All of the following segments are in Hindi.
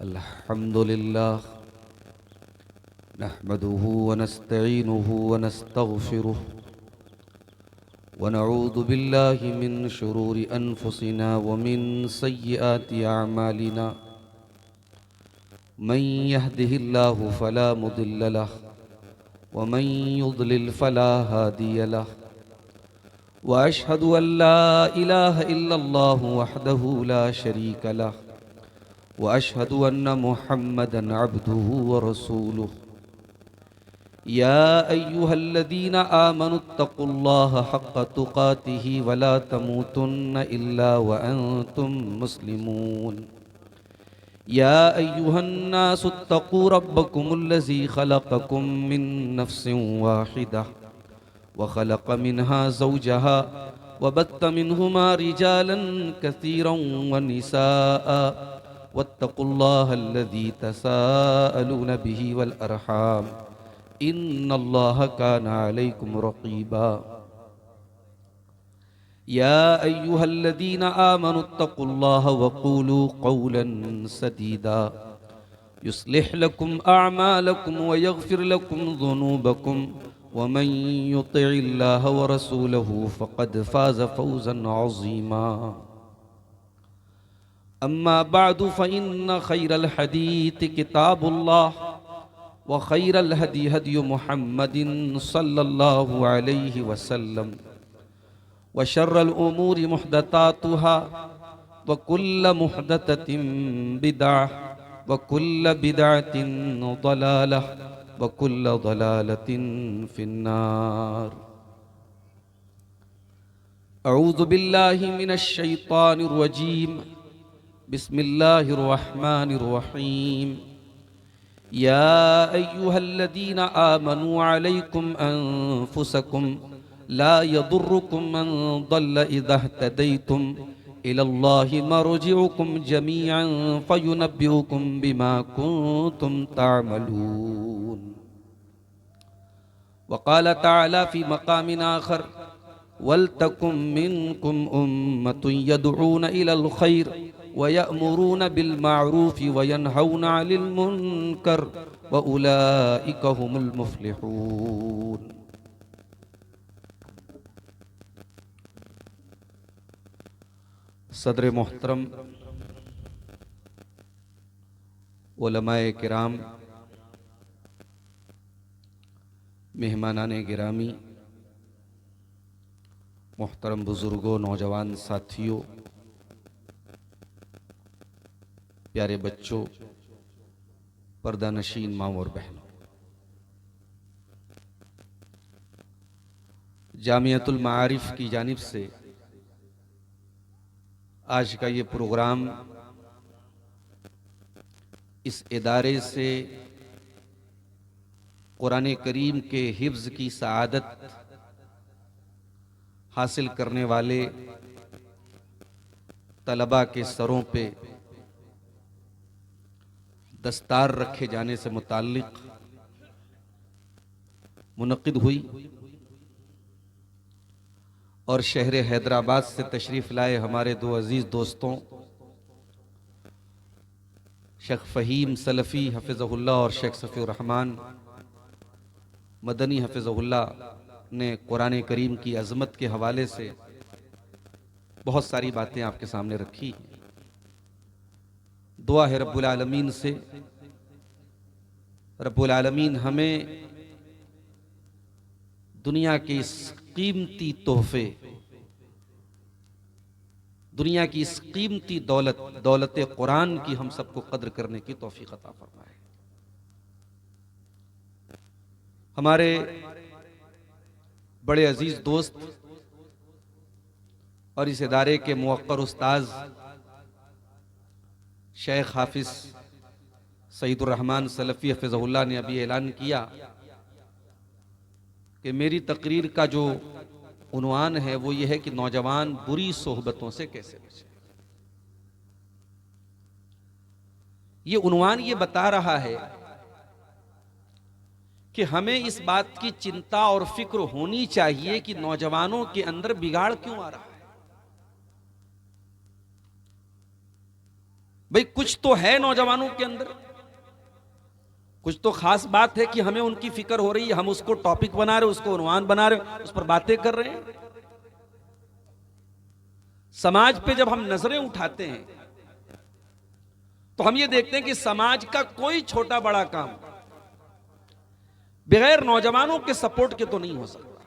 अल्हम्दुलिल्लाह नहमदुहु व नस्तईनुहु व नस्तगफिरुह व नऊज़ु बिल्लाहि मिन शुरूरि अनफुसिना व मिन सय्यिआति अअमालिना मन यहदिहिल्लाहु फला मुदिल्ल लहु व मन युद्लिल फला हादिय लहु व अशहदु अल्ला इलाहा इल्लल्लाहु वहदहु ला शरीक लहु व अशहदु अन्न मुहम्मदन अब्दुहु व रसूलुहु या अय्युहल्लज़ीना आमनुत्तक़ुल्लाहा हक़्क़ तुक़ातिही व ला तमूतुन्न इल्ला व अंतुम मुस्लिमून या अय्युहन्नासुत्तक़ू रब्बकुमुल्लज़ी ख़लक़कुम मिन नफ़्सिन वाहिदह व ख़लक़ मिन्हा ज़ौजहा व बत्त मिन्हुमा रिजालन कसीरन व निसाअ वत्तक़ुल्लाहल्लज़ी तसाअलून बिही वल अरहाम इन्नल्लाह कान अलैकुम रक़ीबा या अय्युहल्लज़ीना आमनुत्तक़ुल्लाह वक़ूलू क़ौलन सदीदा युस्लिह लकुम अअमालकुम व यग़फ़िर लकुम ज़ुनूबकुम व मन युतिइल्लाह व रसूलहु फ़क़द फ़ाज़ फ़ौज़न अज़ीमा अम्मा बअदु फ़इन्न ख़ैरल हदीथ किताबुल्लाह व ख़ैरल हदी हदी मुहम्मदिन सल्लल्लाहु अलैहि वसल्लम व शर्रल उमूरि मुहदतातुहा व कुल्ल मुहदततिन बिदअह व कुल्ल बिदअतिन ज़लालह व कुल्ल ज़लालतिन फिन्नार अऊज़ु बिल्लाहि मिनश शैतानिर रजीम बिस्मिल्लाहिर रहमानिर रहीम या अय्युहल्लज़ीना आमनू अलैकुम अनफुसकुम ला यदुर्रुकुम मन दल्ल इज़ा इह्तदैतुम इलल्लाहि मर्जिउकुम जमीअन फयुनब्बिउकुम बिमा कुंतुम तअमलून वक़ाल तआला फ़ी मक़ामिन आख़र वलतकुम मिनकुम उम्मतुन यदऊन इलल खैर व यअमुरून बिल माअरूफ व यनहौना अनिल मुनकर व उलाइका हुमुल मुफ़्लिहून। सदर मोहतरम, उलमाए किराम, मेहमानाने गिरामी, मोहतरम बुजुर्गों, नौजवान साथियों, प्यारे बच्चों, पर्दा नशीन माओ और बहनों, जामियतुल माआरिफ की जानिब से आज का ये प्रोग्राम इस इदारे से कुरान करीम के हिफ्ज़ की सआदत हासिल करने वाले तलबा के सरों पे दस्तार रखे जाने से मुताल्लिक़ मुनक़िद हुई और शहर हैदराबाद से तशरीफ़ लाए हमारे दो अजीज़ दोस्तों शेख फ़हीम सलफ़ी हफ़िज़हुल्लाह और शेख सफ़ीउर रहमान मदनी हफ़िज़हुल्लाह ने कुरान करीम की अज़मत के हवाले से बहुत सारी बातें आपके सामने रखी। दुआ है रब्बुल आलमीन से, रब्बुल आलमीन हमें दुनिया के इस कीमती तोहफे, दुनिया की इस कीमती दौलत, दौलत कुरान की हम सबको कद्र करने की तौफीक अता फरमाए। हमारे बड़े अजीज दोस्त और इस इदारे के मुवक्कर उस्ताज शेख हाफिज सईदुर रहमान सलफ़ी हफ़िज़हुल्लाह ने अभी ऐलान किया कि मेरी तकरीर का जो उन्वान है वो ये है कि नौजवान बुरी सोहबतों से कैसे बचे। ये उन्वान ये बता रहा है कि हमें इस बात की चिंता और फिक्र होनी चाहिए कि नौजवानों के अंदर बिगाड़ क्यों आ रहा है। भाई कुछ तो है नौजवानों के अंदर, कुछ तो खास बात है कि हमें उनकी फिक्र हो रही है, हम उसको टॉपिक बना रहे, उसको उन्वान बना रहे, उस पर बातें कर रहे हैं। समाज पे जब हम नजरें उठाते हैं तो हम ये देखते हैं कि समाज का कोई छोटा बड़ा काम बगैर नौजवानों के सपोर्ट के तो नहीं हो सकता।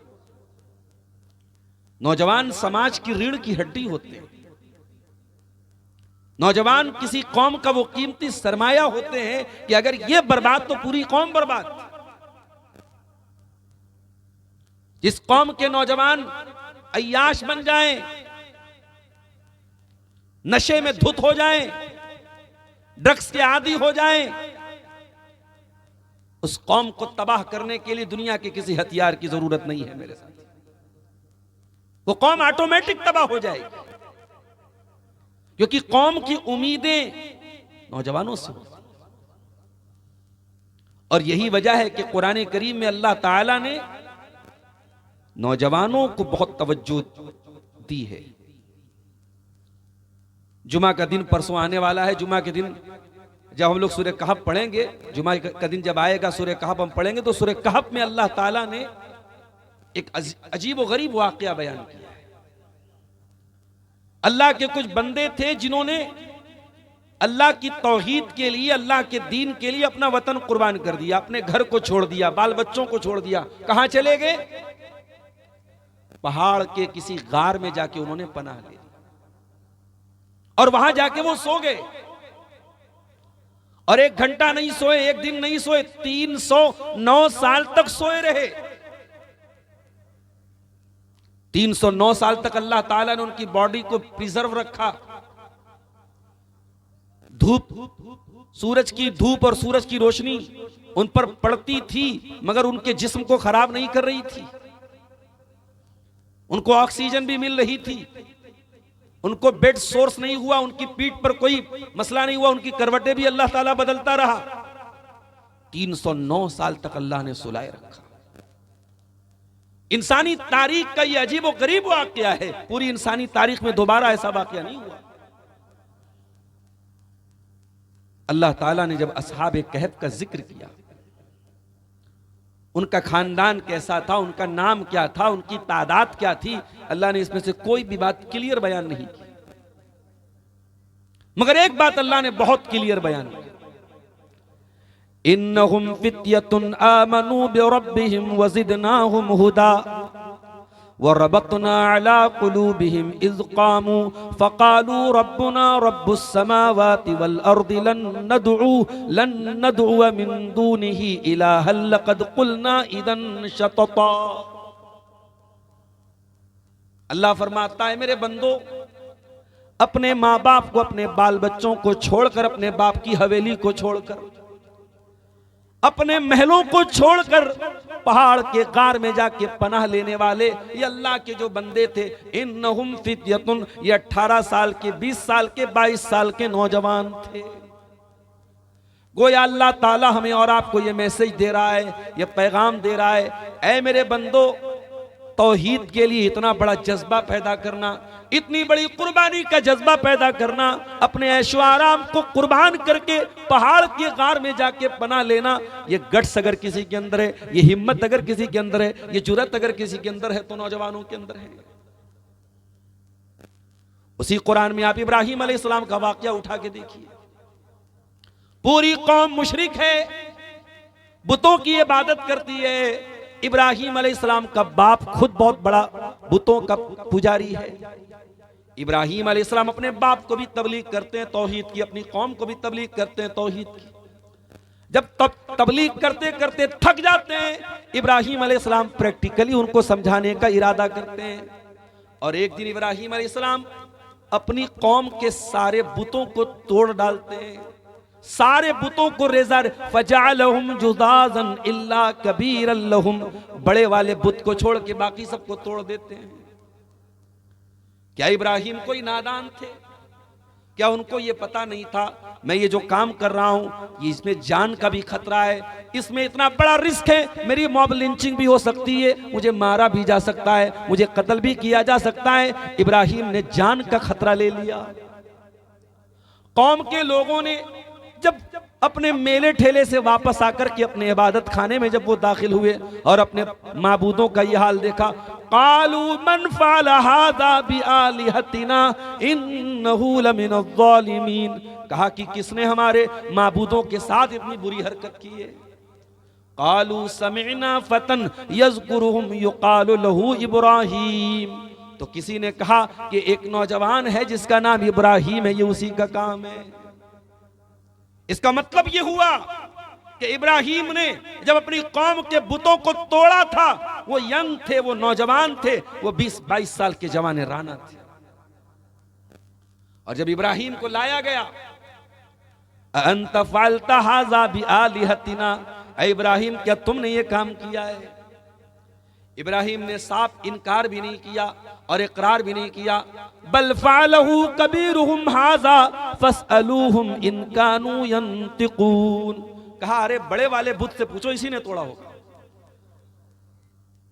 नौजवान समाज की रीढ़ की हड्डी होते हैं। नौजवान किसी कौम का वो कीमती सरमाया होते हैं कि अगर ये बर्बाद तो पूरी कौम बर्बाद। जिस कौम के नौजवान अय्याश बन जाएं, नशे में धुत हो जाएं, ड्रग्स के आदी हो जाएं, उस कौम को तबाह करने के लिए दुनिया के किसी हथियार की जरूरत नहीं है मेरे साथ। वो कौम ऑटोमेटिक तबाह हो जाएगी, क्योंकि कौम की उम्मीदें नौजवानों से होती। और यही वजह है कि कुरान करीम में अल्लाह ताला ने नौजवानों को बहुत तवज्जो दी है। जुमा का दिन परसों आने वाला है। जुमा के दिन जब हम लोग सूरह कहफ पढ़ेंगे, जुमा का दिन जब आएगा सूरह कहफ हम पढ़ेंगे, तो सूरह कहफ में अल्लाह ताला ने एक अजीब व गरीब वाकया बयान किया है। अल्लाह के कुछ बंदे थे जिन्होंने अल्लाह की तौहीद के लिए, अल्लाह के दीन के लिए अपना वतन कुर्बान कर दिया, अपने घर को छोड़ दिया, बाल बच्चों को छोड़ दिया। कहां चले गए? पहाड़ के किसी गार में जाके उन्होंने पनाह ले ली और वहां जाके वो सो गए। और 1 घंटा नहीं सोए, 1 दिन नहीं सोए, 309 साल तक सोए रहे। 309 साल तक अल्लाह ताला ने उनकी बॉडी को प्रिजर्व रखा। धूप, सूरज की धूप और सूरज की रोशनी उन पर पड़ती थी, मगर उनके जिस्म को खराब नहीं कर रही थी। उनको ऑक्सीजन भी मिल रही थी, उनको बेड सोर्स नहीं हुआ, उनकी पीठ पर कोई मसला नहीं हुआ, उनकी करवटें भी अल्लाह ताला बदलता रहा। 309 साल तक अल्लाह ने सुलाए रखा। इंसानी तारीख का यह अजीब व गरीब वाकया है। पूरी इंसानी तारीख में दोबारा ऐसा वाकया नहीं हुआ। अल्लाह ताला ने जब असहाबे कहफ का जिक्र किया, उनका खानदान कैसा था, उनका नाम क्या था, उनकी तादाद क्या थी, अल्लाह ने इसमें से कोई भी बात क्लियर बयान नहीं की। मगर एक बात अल्लाह ने बहुत क्लियर बयान की, इन्नहुम फित्यतुन आमनू बिरब्बिहिम वज़िदनाहुम हुदा वरबतना अला कुलूबिहिम इज़ क़ामू फ़क़ालू रब्बुना रब्बुस समावाति वल अर्दि लन नदउ मिन दूनिही इलाहन लक़द क़ुलना इज़न शतता। अल्लाह फरमाता है, मेरे बंदो, अपने माँ बाप को, अपने बाल बच्चों को छोड़कर, अपने बाप की हवेली को छोड़कर, अपने महलों को छोड़कर पहाड़ के गार में जाके पनाह लेने वाले ये अल्लाह के जो बंदे थे, इन्नहुम फित्यतुन, ये 18 साल के, 20 साल के, 22 साल के नौजवान थे। गोया अल्लाह ताला हमें और आपको ये मैसेज दे रहा है, ये पैगाम दे रहा है, ऐ मेरे बंदो, तौहीद के लिए इतना बड़ा जज्बा पैदा करना, इतनी बड़ी कुर्बानी का जज्बा पैदा करना, अपने ऐशो आराम को कुर्बान करके पहाड़ के गार में जाके पनाह लेना, ये गट्स अगर किसी के अंदर है, ये हिम्मत अगर किसी के अंदर है, ये जुर्रत अगर किसी के अंदर है, तो नौजवानों के अंदर है। उसी कुरान में आप इब्राहिम अलैहिस्सलाम का वाकया उठा के देखिए। पूरी कौम मुशरिक है, बुतों की इबादत करती है। इब्राहिम अलैहिस्सलाम का बाप खुद बहुत बड़ा बुतों का पुजारी है। इब्राहिम अलैहिस्सलाम अपने बाप को भी तबलीग करते हैं तौहीद की, अपनी कौम को भी तबलीग करते हैं तौहीद की। जब तबलीग करते करते थक जाते हैं, इब्राहिम अलैहिस्सलाम प्रैक्टिकली उनको समझाने का इरादा करते हैं। और एक दिन इब्राहिम अलैहिस्सलाम अपनी कौम के सारे बुतों को तोड़ डालते हैं, सारे बुतों को रेज़ा, फजअलहुम जुज़ाज़न इल्ला कबीरन लहुम, बड़े वाले बुत को छोड़ के बाकी सबको तोड़ देते हैं। क्या इब्राहिम कोई नादान थे? क्या उनको ये पता नहीं था मैं ये जो काम कर रहा हूं, ये इसमें जान का भी खतरा है, इसमें इतना बड़ा रिस्क है, मेरी मॉब लिंचिंग भी हो सकती है, मुझे मारा भी जा सकता है, मुझे कत्ल भी किया जा सकता है। इब्राहिम ने जान का खतरा ले लिया। कौम के लोगों ने जब अपने मेले ठेले से वापस आकर के अपने इबादत खाने में जब वो दाखिल हुए और अपने माबूदों का ये हाल देखा, कालू मन फ़अल हाज़ा बिआलिहतिना इन्नहु लमिनज़्ज़ालिमीन, कहा कि किसने हमारे माबूदों के साथ इतनी बुरी हरकत की है। कालू समिअना फतन यज़कुरुहुम युक़ालु लहू इब्राहीम, तो किसी ने कहा कि एक नौजवान है जिसका नाम इब्राहीम है, ये उसी का काम है। इसका मतलब ये हुआ कि इब्राहीम ने जब अपनी कौम के बुतों को तोड़ा था, वो यंग थे, वो नौजवान थे, वो 20-22 साल के जवान राना थे। और जब इब्राहीम को लाया गया, अंत फ़अल्त हाज़ा बिआलिहतिना, इब्राहीम क्या तुमने ये काम किया है? इब्राहीम ने साफ इनकार भी नहीं किया और इकरार भी नहीं किया। बल फ़अलहु कबीरुहुम हाज़ा फ़स्अलूहुम इन कानू यंतिकून, कहा अरे बड़े वाले बुत से पूछो, इसी ने तोड़ा होगा।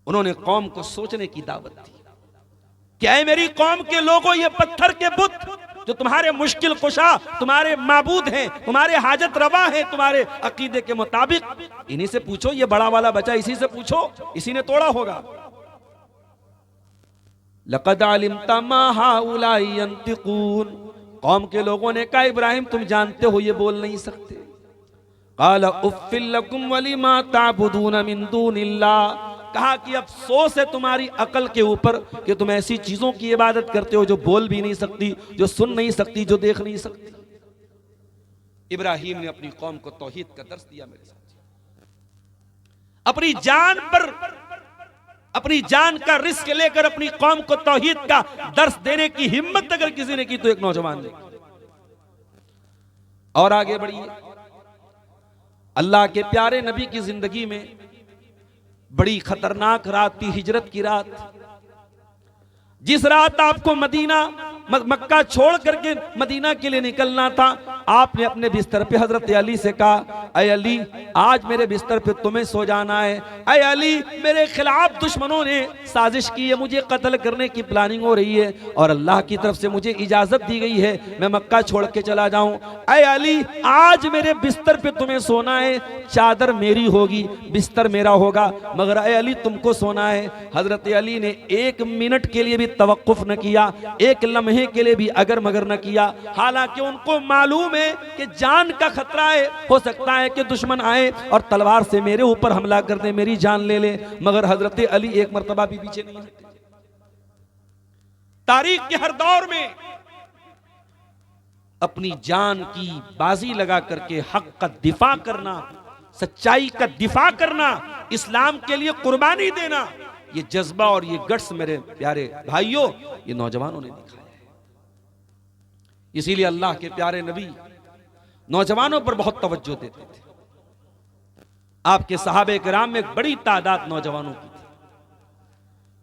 उन्होंने कौम को सोचने की दावत दी। क्या है मेरी कौम के लोगों, ये पत्थर के बुत जो तुम्हारे मुश्किल कुशा, तुम्हारे माबूद हैं, तुम्हारे हाजत रवा हैं, तुम्हारे अकीदे के मुताबिक, इन्हीं से पूछो, ये बड़ा वाला बचा, इसी से पूछो, इसी ने तोड़ा होगा। लक़द अलिमता मा हाउलाई यंतिकून, कौम के लोगों ने कहा इब्राहिम तुम जानते हो ये बोल नहीं सकते। क़ाल उफ़्फ़िल लकुम वलिमा ताबुदून मिन दूनिल्लाह, कहा कि अफसोस है तुम्हारी अकल के ऊपर कि तुम ऐसी चीजों की इबादत करते हो जो बोल भी नहीं सकती, जो सुन नहीं सकती, जो देख नहीं सकती। इब्राहीम ने अपनी कौम को तौहीद का दर्स दिया। मेरे साथ अपनी जान पर, अपनी जान का रिस्क लेकर अपनी कौम को तौहीद का दर्स देने की हिम्मत अगर किसी ने की तो एक नौजवान ने। और आगे बढ़िए, अल्लाह के प्यारे नबी की जिंदगी में बड़ी खतरनाक रात थी, हिजरत की रात। जिस रात आपको मदीना मक्का छोड़ करके मदीना के लिए निकलना था, आपने अपने बिस्तर पे हजरत अली से कहा, अय अली आज मेरे बिस्तर पे तुम्हें सो जाना है। अय अली मेरे खिलाफ दुश्मनों ने साजिश की है, मुझे कत्ल करने की प्लानिंग हो रही है और अल्लाह की तरफ से मुझे इजाजत दी गई है मैं मक्का छोड़ के चला जाऊं। अय अली आज मेरे बिस्तर पे तुम्हें सोना है, चादर मेरी होगी, बिस्तर मेरा होगा, मगर अय अली तुमको सोना है। हजरत अली ने 1 मिनट के लिए भी तवक्कुफ न किया, 1 लम्हे के लिए भी अगर मगर न किया। हालांकि उनको मालूम है कि जान का खतरा है, हो सकता है कि दुश्मन आए और तलवार से मेरे ऊपर हमला कर दे, मेरी जान ले ले, मगर हजरत अली एक मर्तबा भी पीछे नहीं हटे। तारीख के हर दौर में अपनी जान की बाजी लगा करके हक का दिफा करना, सच्चाई का दिफा करना, इस्लाम के लिए कुर्बानी देना, ये जज्बा और ये गट्स मेरे प्यारे भाइयों ये नौजवानों ने दिखाया है। इसीलिए अल्लाह के प्यारे नबी नौजवानों पर बहुत तवज्जो देते थे। आपके सहाबे किराम में एक बड़ी तादाद नौजवानों की थी।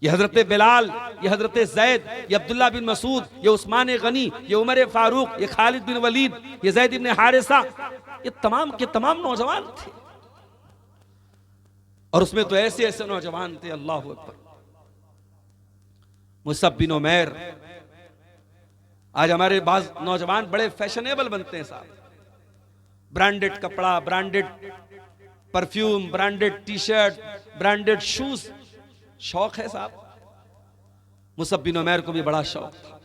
ये हजरत बिलाल, ये हजरत जैद, ये अब्दुल्ला बिन मसूद, ये उस्मान गनी, ये उमर फारूक, ये खालिद बिन वलीद, ये जैद इब्न हारिसा, ये तमाम के तमाम नौजवान थे। और उसमें तो ऐसे ऐसे नौजवान थे, अल्लाह अकबर। मुसअब बिन उमैर, आज हमारे बाज नौजवान बड़े फैशनेबल बनते हैं साहब, ब्रांडेड कपड़ा, branded perfume, branded T shirt, branded shoes, शौक है साहब। मुसअब बिन उमैर को भी बड़ा शौक था।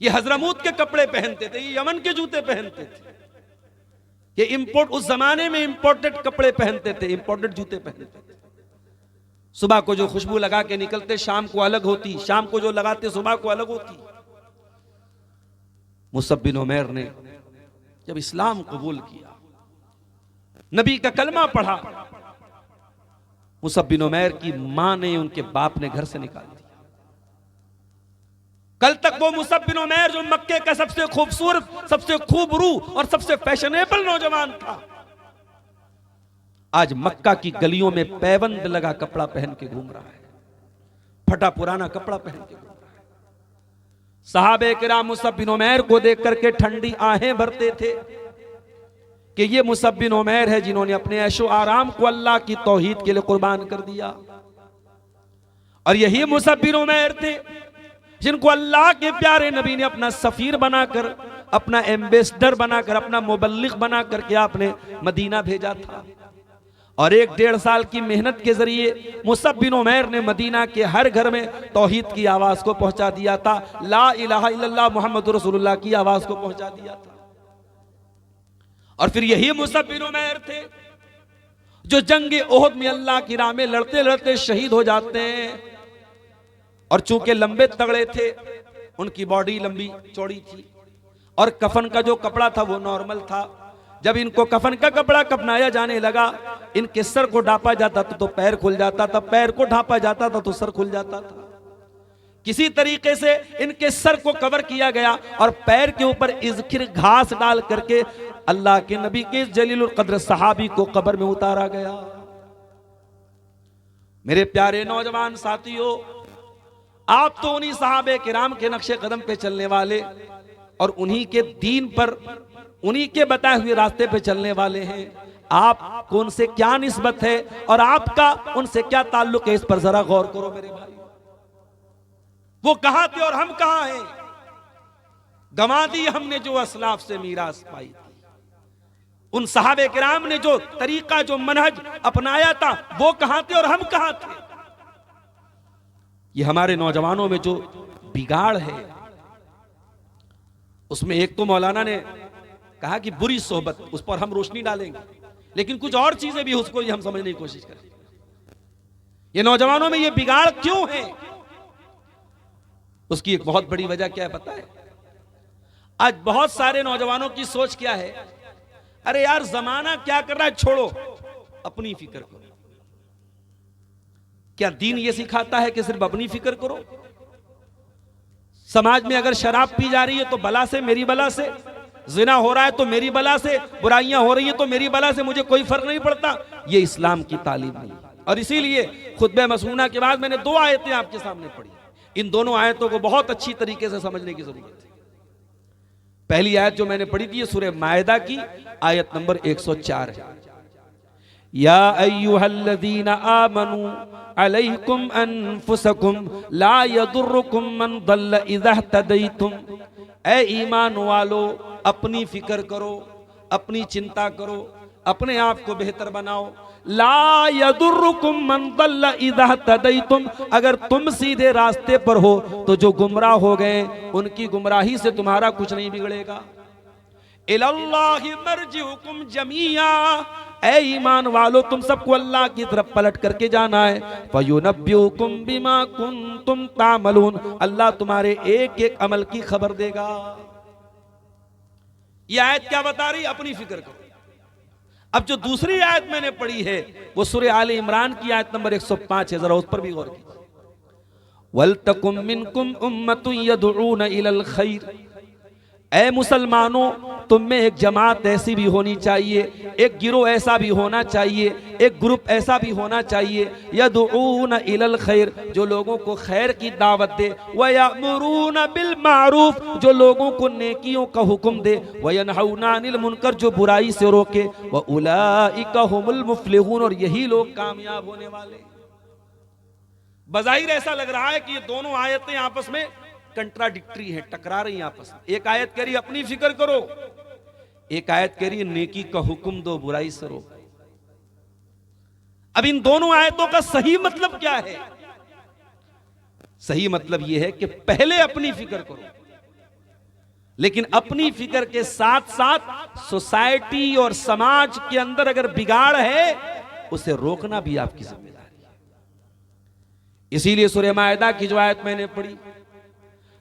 ये हजरमूत के कपड़े पहनते थे, ये यमन के जूते पहनते थे, ये इंपोर्ट, उस जमाने में इंपोर्टेड कपड़े पहनते थे, इंपोर्टेड जूते पहनते थे। सुबह को जो खुशबू लगा के निकलते शाम को अलग होती, शाम को जो लगाते सुबह को अलग होती। मुसअब बिन उमैर ने जब इस्लाम कबूल किया, नबी का कलमा पढ़ा, मुसअब बिन उमैर की मां ने, उनके बाप ने घर से निकाल दिया। कल तक वो मुसअब बिन उमैर जो मक्के का सबसे खूबसूरत, सबसे खूबरू और सबसे फैशनेबल नौजवान था, आज मक्का की गलियों में पैबंद लगा कपड़ा पहन के घूम रहा है, फटा पुराना कपड़ा पहन के घूम रहा है। सहाबे किराम मुसअब बिन उमैर को देख करके ठंडी आहें भरते थे कि ये मुसअब बिन उमैर है जिन्होंने अपने ऐशो आराम को अल्लाह की तौहीद के लिए कुर्बान कर दिया। और यही मुसअब बिन उमैर थे जिनको अल्लाह के प्यारे नबी ने अपना सफीर बनाकर अपना एम्बेसडर बनाकर, अपना मुबल्लिग बना करके आपने मदीना भेजा था। और 1-1.5 साल की मेहनत के जरिए मुसअब बिन उमैर ने मदीना के हर घर में तौहीद की आवाज को पहुंचा दिया था, ला इलाहा इल्लल्लाह मुहम्मदुर रसूलुल्लाह की आवाज को पहुंचा दिया था। और फिर यही मुसअब बिन उमैर थे जो जंग ओहद में अल्लाह की राह में लड़ते लड़ते शहीद हो जाते हैं। और चूंकि लंबे तगड़े थे, उनकी बॉडी लंबी चौड़ी थी और कफन का जो कपड़ा था वो नॉर्मल था। जब इनको कफन का कपड़ा कफनाया जाने लगा, इनके सर को ढांपा जाता था तो पैर खुल जाता था, पैर को ढांपा जाता था तो सर खुल जाता था। किसी तरीके से इनके सर को कवर किया गया और पैर के ऊपर इज़खिर घास डाल करके अल्लाह के नबी के जलीलुल कद्र सहाबी को कब्र में उतारा गया। मेरे प्यारे नौजवान साथियों, आप तो उन्हीं सहाबे किराम के नक्शे कदम पे चलने वाले और उन्हीं के दीन पर, उन्हीं के बताए हुए रास्ते पे चलने वाले हैं। आपको उनसे क्या निस्बत है और आपका उनसे क्या ताल्लुक है, इस पर जरा गौर करो मेरे भाई। वो कहां थे और हम कहां हैं? गंवा दी हमने जो असलाफ से मीरास पाई थी। उन सहाबे किराम ने जो तरीका, जो मनहज अपनाया था, वो कहां थे और हम कहां थे? ये हमारे नौजवानों में जो बिगाड़ है, उसमें एक तो मौलाना ने कहा कि बुरी सोहबत, उस पर हम रोशनी डालेंगे, लेकिन कुछ और चीजें भी उसको हम समझने की कोशिश करें। ये नौजवानों में ये बिगाड़ क्यों है? उसकी एक बहुत बड़ी वजह क्या है पता है? आज बहुत सारे नौजवानों की सोच क्या है, अरे यार जमाना क्या कर रहा है, छोड़ो, अपनी फिक्र करो। क्या दीन ये सिखाता है कि सिर्फ अपनी फिक्र करो? समाज में अगर शराब पी जा रही है तो बला से, मेरी बला से, जिना हो रहा है तो मेरी बला से, बुराइयां हो रही है तो मेरी बला से, मुझे कोई फर्क नहीं पड़ता, ये इस्लाम की तालीम नहीं। और इसीलिए खुतबे मसूना के बाद मैंने 2 आयतें आपके सामने पढ़ी। इन दोनों आयतों को बहुत अच्छी तरीके से समझने की जरूरत है। पहली आयत जो मैंने पढ़ी थी सूरह मायदा की आयत नंबर 104 है। या अय्युहल्लज़ीना आमनू अलैकुम अनफुसकुम ला यदुर्रुकुम मन दल्ल इज़ा इह्तदैतुम। ऐ ईमान वालो, अपनी फिक्र करो, अपनी चिंता करो, अपने आप को बेहतर बनाओ। ला यदुर्रुकुम मन दल्ल इज़ा इह्तदैतुम, अगर तुम सीधे रास्ते पर हो तो जो गुमराह हो गए उनकी गुमराही से तुम्हारा कुछ नहीं बिगड़ेगा। इलल्लाहि मर्जिउकुम जमीआ, ऐ ईमान वालो, तुम सबको अल्लाह की तरफ पलट करके जाना है। फयुनब्बिउकुम बिमा कुंतुम तामलून, अल्लाह तुम्हारे एक एक अमल की खबर देगा। यह आयत क्या बता रही? अपनी फिक्र करो। अब जो दूसरी आयत मैंने पढ़ी है वो सूरह आले इमरान की आयत नंबर 105 है, जरा उस पर भी गौर कीजिए। वलतकुम मिनकुम उम्मतुन यदऊना इलल खैर, ऐ मुसलमानों, तुम में एक जमात ऐसी भी होनी चाहिए, एक गिरोह ऐसा भी होना चाहिए, एक ग्रुप ऐसा भी होना चाहिए, यदऊना इलल खैर, जो लोगों को खैर की दावत दे, व यामुरूना बिल मारूफ, जो लोगों को नेकियों का हुक्म दे, व यनहौना अनिल मुनकर, जो बुराई से रोके, व उलाइका हुमुल मुफ्लिहून, और यही लोग कामयाब होने वाले। बज़ाहिर ऐसा लग रहा है कि ये दोनों आयतें आपस में कंट्राडिक्टरी है, टकरा रही हैं आपस में। एक आयत कह रही अपनी फिक्र करो, एक आयत कह रही है नेकी का हुक्म दो, बुराई से रोको। अब इन दोनों आयतों का सही मतलब क्या है? सही मतलब यह है कि पहले अपनी फिक्र करो, लेकिन अपनी फिक्र के साथ साथ सोसाइटी और समाज के अंदर अगर बिगाड़ है उसे रोकना भी आपकी जिम्मेदारी है। इसीलिए सूरह मायदा की जो आयत मैंने पढ़ी,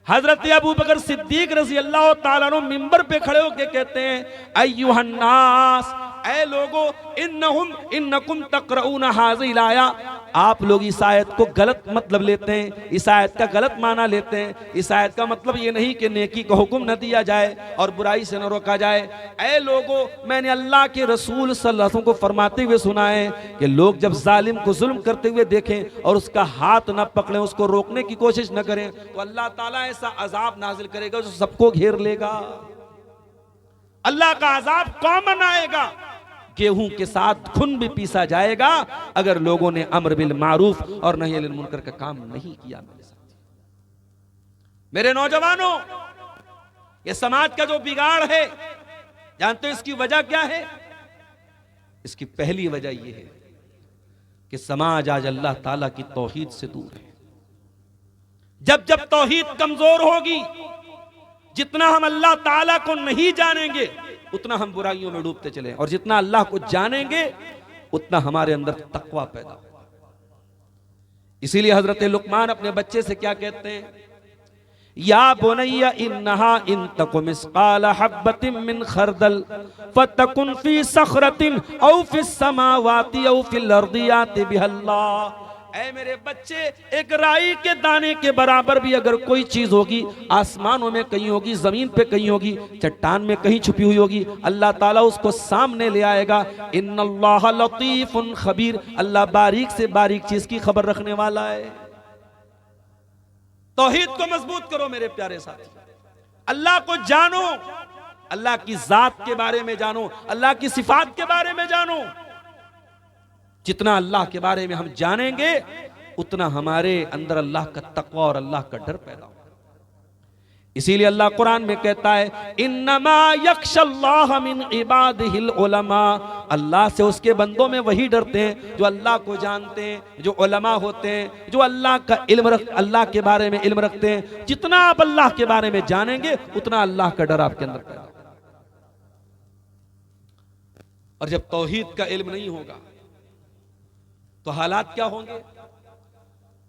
हजरत अबू बकर सिद्दीक रज़ी अल्लाह ताला अन्हु मिंबर पे खड़े होकर कहते हैं, अय्युहन्नास, ऐ लोगो, इन्नकुम तक़रऊना हाज़िल आया, आप लोग इस आयत को गलत मतलब लेते हैं, इस आयत का गलत माना लेते हैं। इस आयत का मतलब ये नहीं कि नेकी का हुक्म न दिया जाए और बुराई से न रोका जाए। ऐ लोगो, मैंने अल्लाह के रसूल सल्लल्लाहु अलैहि वसल्लम को फरमाते हुए सुना है कि लोग जब जालिम को जुल्म करते हुए देखें और उसका हाथ न पकड़ें, उसको रोकने की कोशिश न करें, तो अल्लाह ताला ऐसा अजाब नाजिल करेगा जो सबको घेर लेगा। अल्लाह का अजाब कौन आएगा? गेहूं के साथ खून भी पीसा जाएगा अगर लोगों ने अम्र बिल मारूफ और नही अनिल मुनकर का काम नहीं किया। मेरे नौजवानों, ये समाज का जो बिगाड़ है, जानते हो इसकी वजह क्या है? इसकी पहली वजह यह है कि समाज आज अल्लाह ताला की तौहीद से दूर है। जब जब तौहीद कमजोर होगी, जितना हम अल्लाह ताला को नहीं जानेंगे उतना हम बुराइयों में डूबते चले, और जितना अल्लाह को जानेंगे उतना हमारे अंदर तकवा पैदा होगा। इसीलिए हजरत लुकमान अपने बच्चे से क्या कहते हैं? या बुनैया इन्नहा इन तकु मिस्काल हब्बतिन मिन खरदल फतकुन फी सखरतिन औ फिस समावाति औ फिल अर्दि याति बिहल्लाह। ऐ मेरे बच्चे, एक राई के दाने के बराबर भी अगर कोई चीज होगी, आसमानों में कहीं होगी, जमीन पे कहीं होगी, चट्टान में कहीं छुपी हुई होगी, अल्लाह ताला उसको सामने ले आएगा। इन्नल्लाह लतीफुन खबीर, अल्लाह बारीक से बारीक चीज की खबर रखने वाला है। तौहीद को मजबूत करो मेरे प्यारे साथी, अल्लाह को जानो, अल्लाह की जात के बारे में जानो, अल्लाह की सिफात के बारे में जानो। जितना अल्लाह के बारे में हम जानेंगे उतना हमारे अंदर अल्लाह का तकवा और अल्लाह का डर पैदा होगा। इसीलिए अल्लाह कुरान में कहता है इन्नमा यख्शल्लाह मिन इबादिहिल उलमा, अल्लाह से उसके बंदों में वही डरते हैं जो अल्लाह को जानते हैं, जो उलमा होते हैं, जो अल्लाह का इल्म अल्लाह के बारे में इल्म रखते हैं। जितना आप अल्लाह के बारे में जानेंगे उतना अल्लाह का डर आपके अंदर पैदा होगा। और जब तौहीद का इल्म नहीं होगा तो हालात क्या होंगे?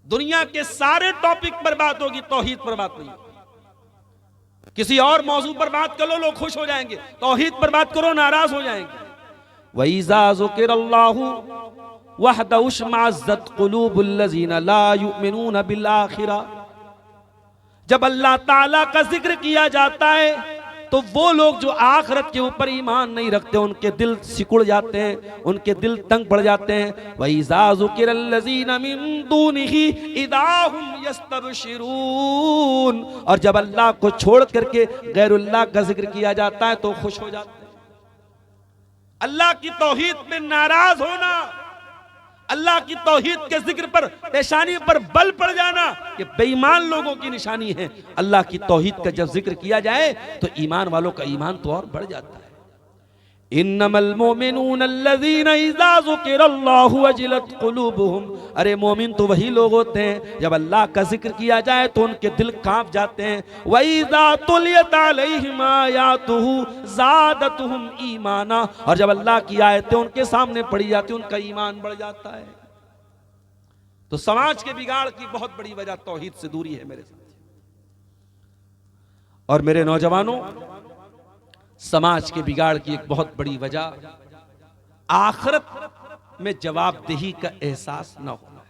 दुनिया के सारे टॉपिक पर बात होगी, तौहीद पर बात नहीं। किसी और मौजू पर बात करो, लोग खुश हो जाएंगे, तौहीद पर बात करो, नाराज हो जाएंगे। वइज़ा ज़ुकिरल्लाहु वहदहु इश्मअज़्ज़त क़ुलूबुल लज़ीना ला युमिनूना बिल आखिरा, जब अल्लाह ताला का जिक्र किया जाता है तो वो लोग जो आखिरत के ऊपर ईमान नहीं रखते उनके दिल सिकुड़ जाते हैं, उनके दिल तंग पड़ जाते हैं। वइज़ा ज़ुकिरल्लज़ीना मिन दूनिही इज़ा हुम यस्तबशिरून, और जब अल्लाह को छोड़ करके गैरुल्लाह का जिक्र किया जाता है तो खुश हो जाते हैं। अल्लाह की तौहीद में नाराज होना, अल्लाह की तौहीद के जिक्र पर पेशानी पर बल पड़ जाना, ये बेईमान लोगों की निशानी है। अल्लाह की तौहीद का जब जिक्र किया जाए तो ईमान वालों का ईमान तो और बढ़ जाता है। इन्नमल मोमिनून अल्लज़ीना इज़ा ज़ुकिरल्लाहु वजिलत क़ुलूबुहुम, अरे मोमिन तो वही लोग होते हैं जब अल्लाह का जिक्र किया जाए तो उनके दिल कांप जाते हैं। वइज़ा तुलियत अलैहिम आयातुहु ज़ादतहुम ईमाना, और जब अल्लाह की आयतें उनके सामने पढ़ी जाती उनका ईमान बढ़ जाता है। तो समाज के बिगाड़ की बहुत बड़ी वजह तौहीद से दूरी है मेरे साथ। और मेरे नौजवानों, समाज के बिगाड़ की एक बहुत बड़ी वजह आखिरत में जवाबदेही का एहसास न होना है।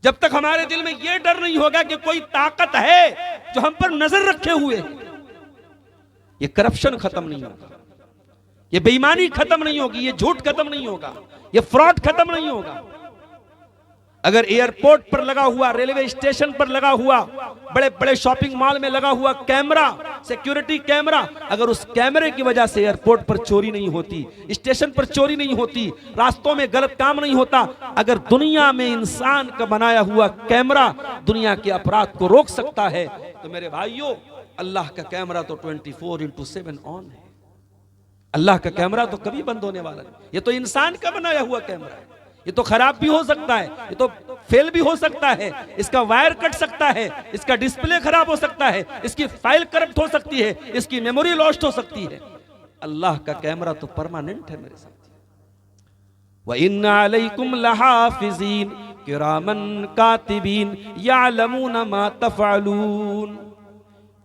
जब तक हमारे दिल में यह डर नहीं होगा कि कोई ताकत है जो हम पर नजर रखे हुए, ये करप्शन खत्म नहीं होगा, ये बेईमानी खत्म नहीं होगी, ये झूठ खत्म नहीं होगा, ये फ्रॉड खत्म नहीं होगा। अगर एयरपोर्ट पर लगा हुआ, रेलवे स्टेशन पर लगा हुआ, बड़े बड़े शॉपिंग मॉल में लगा हुआ कैमरा, सिक्योरिटी कैमरा, अगर उस कैमरे की वजह से एयरपोर्ट पर चोरी नहीं होती, स्टेशन पर चोरी नहीं होती, रास्तों में गलत काम नहीं होता, अगर दुनिया में इंसान का बनाया हुआ कैमरा दुनिया के अपराध को रोक सकता है, तो मेरे भाइयों अल्लाह का कैमरा तो 24/7 ऑन है। अल्लाह का कैमरा तो कभी बंद होने वाला नहीं। ये तो इंसान का बनाया हुआ कैमरा है, ये तो खराब भी हो सकता है, ये तो फेल भी हो सकता है, इसका वायर कट सकता है, इसका डिस्प्ले खराब हो सकता है, इसकी फाइल करप्ट हो सकती है, इसकी मेमोरी लॉस्ट हो सकती है। अल्लाह का कैमरा तो परमानेंट है मेरे साथ। व इन्ना अलैकुम लहाफिज़ीन किरामन कातिबीन यअलमूना मा तफ़अलून,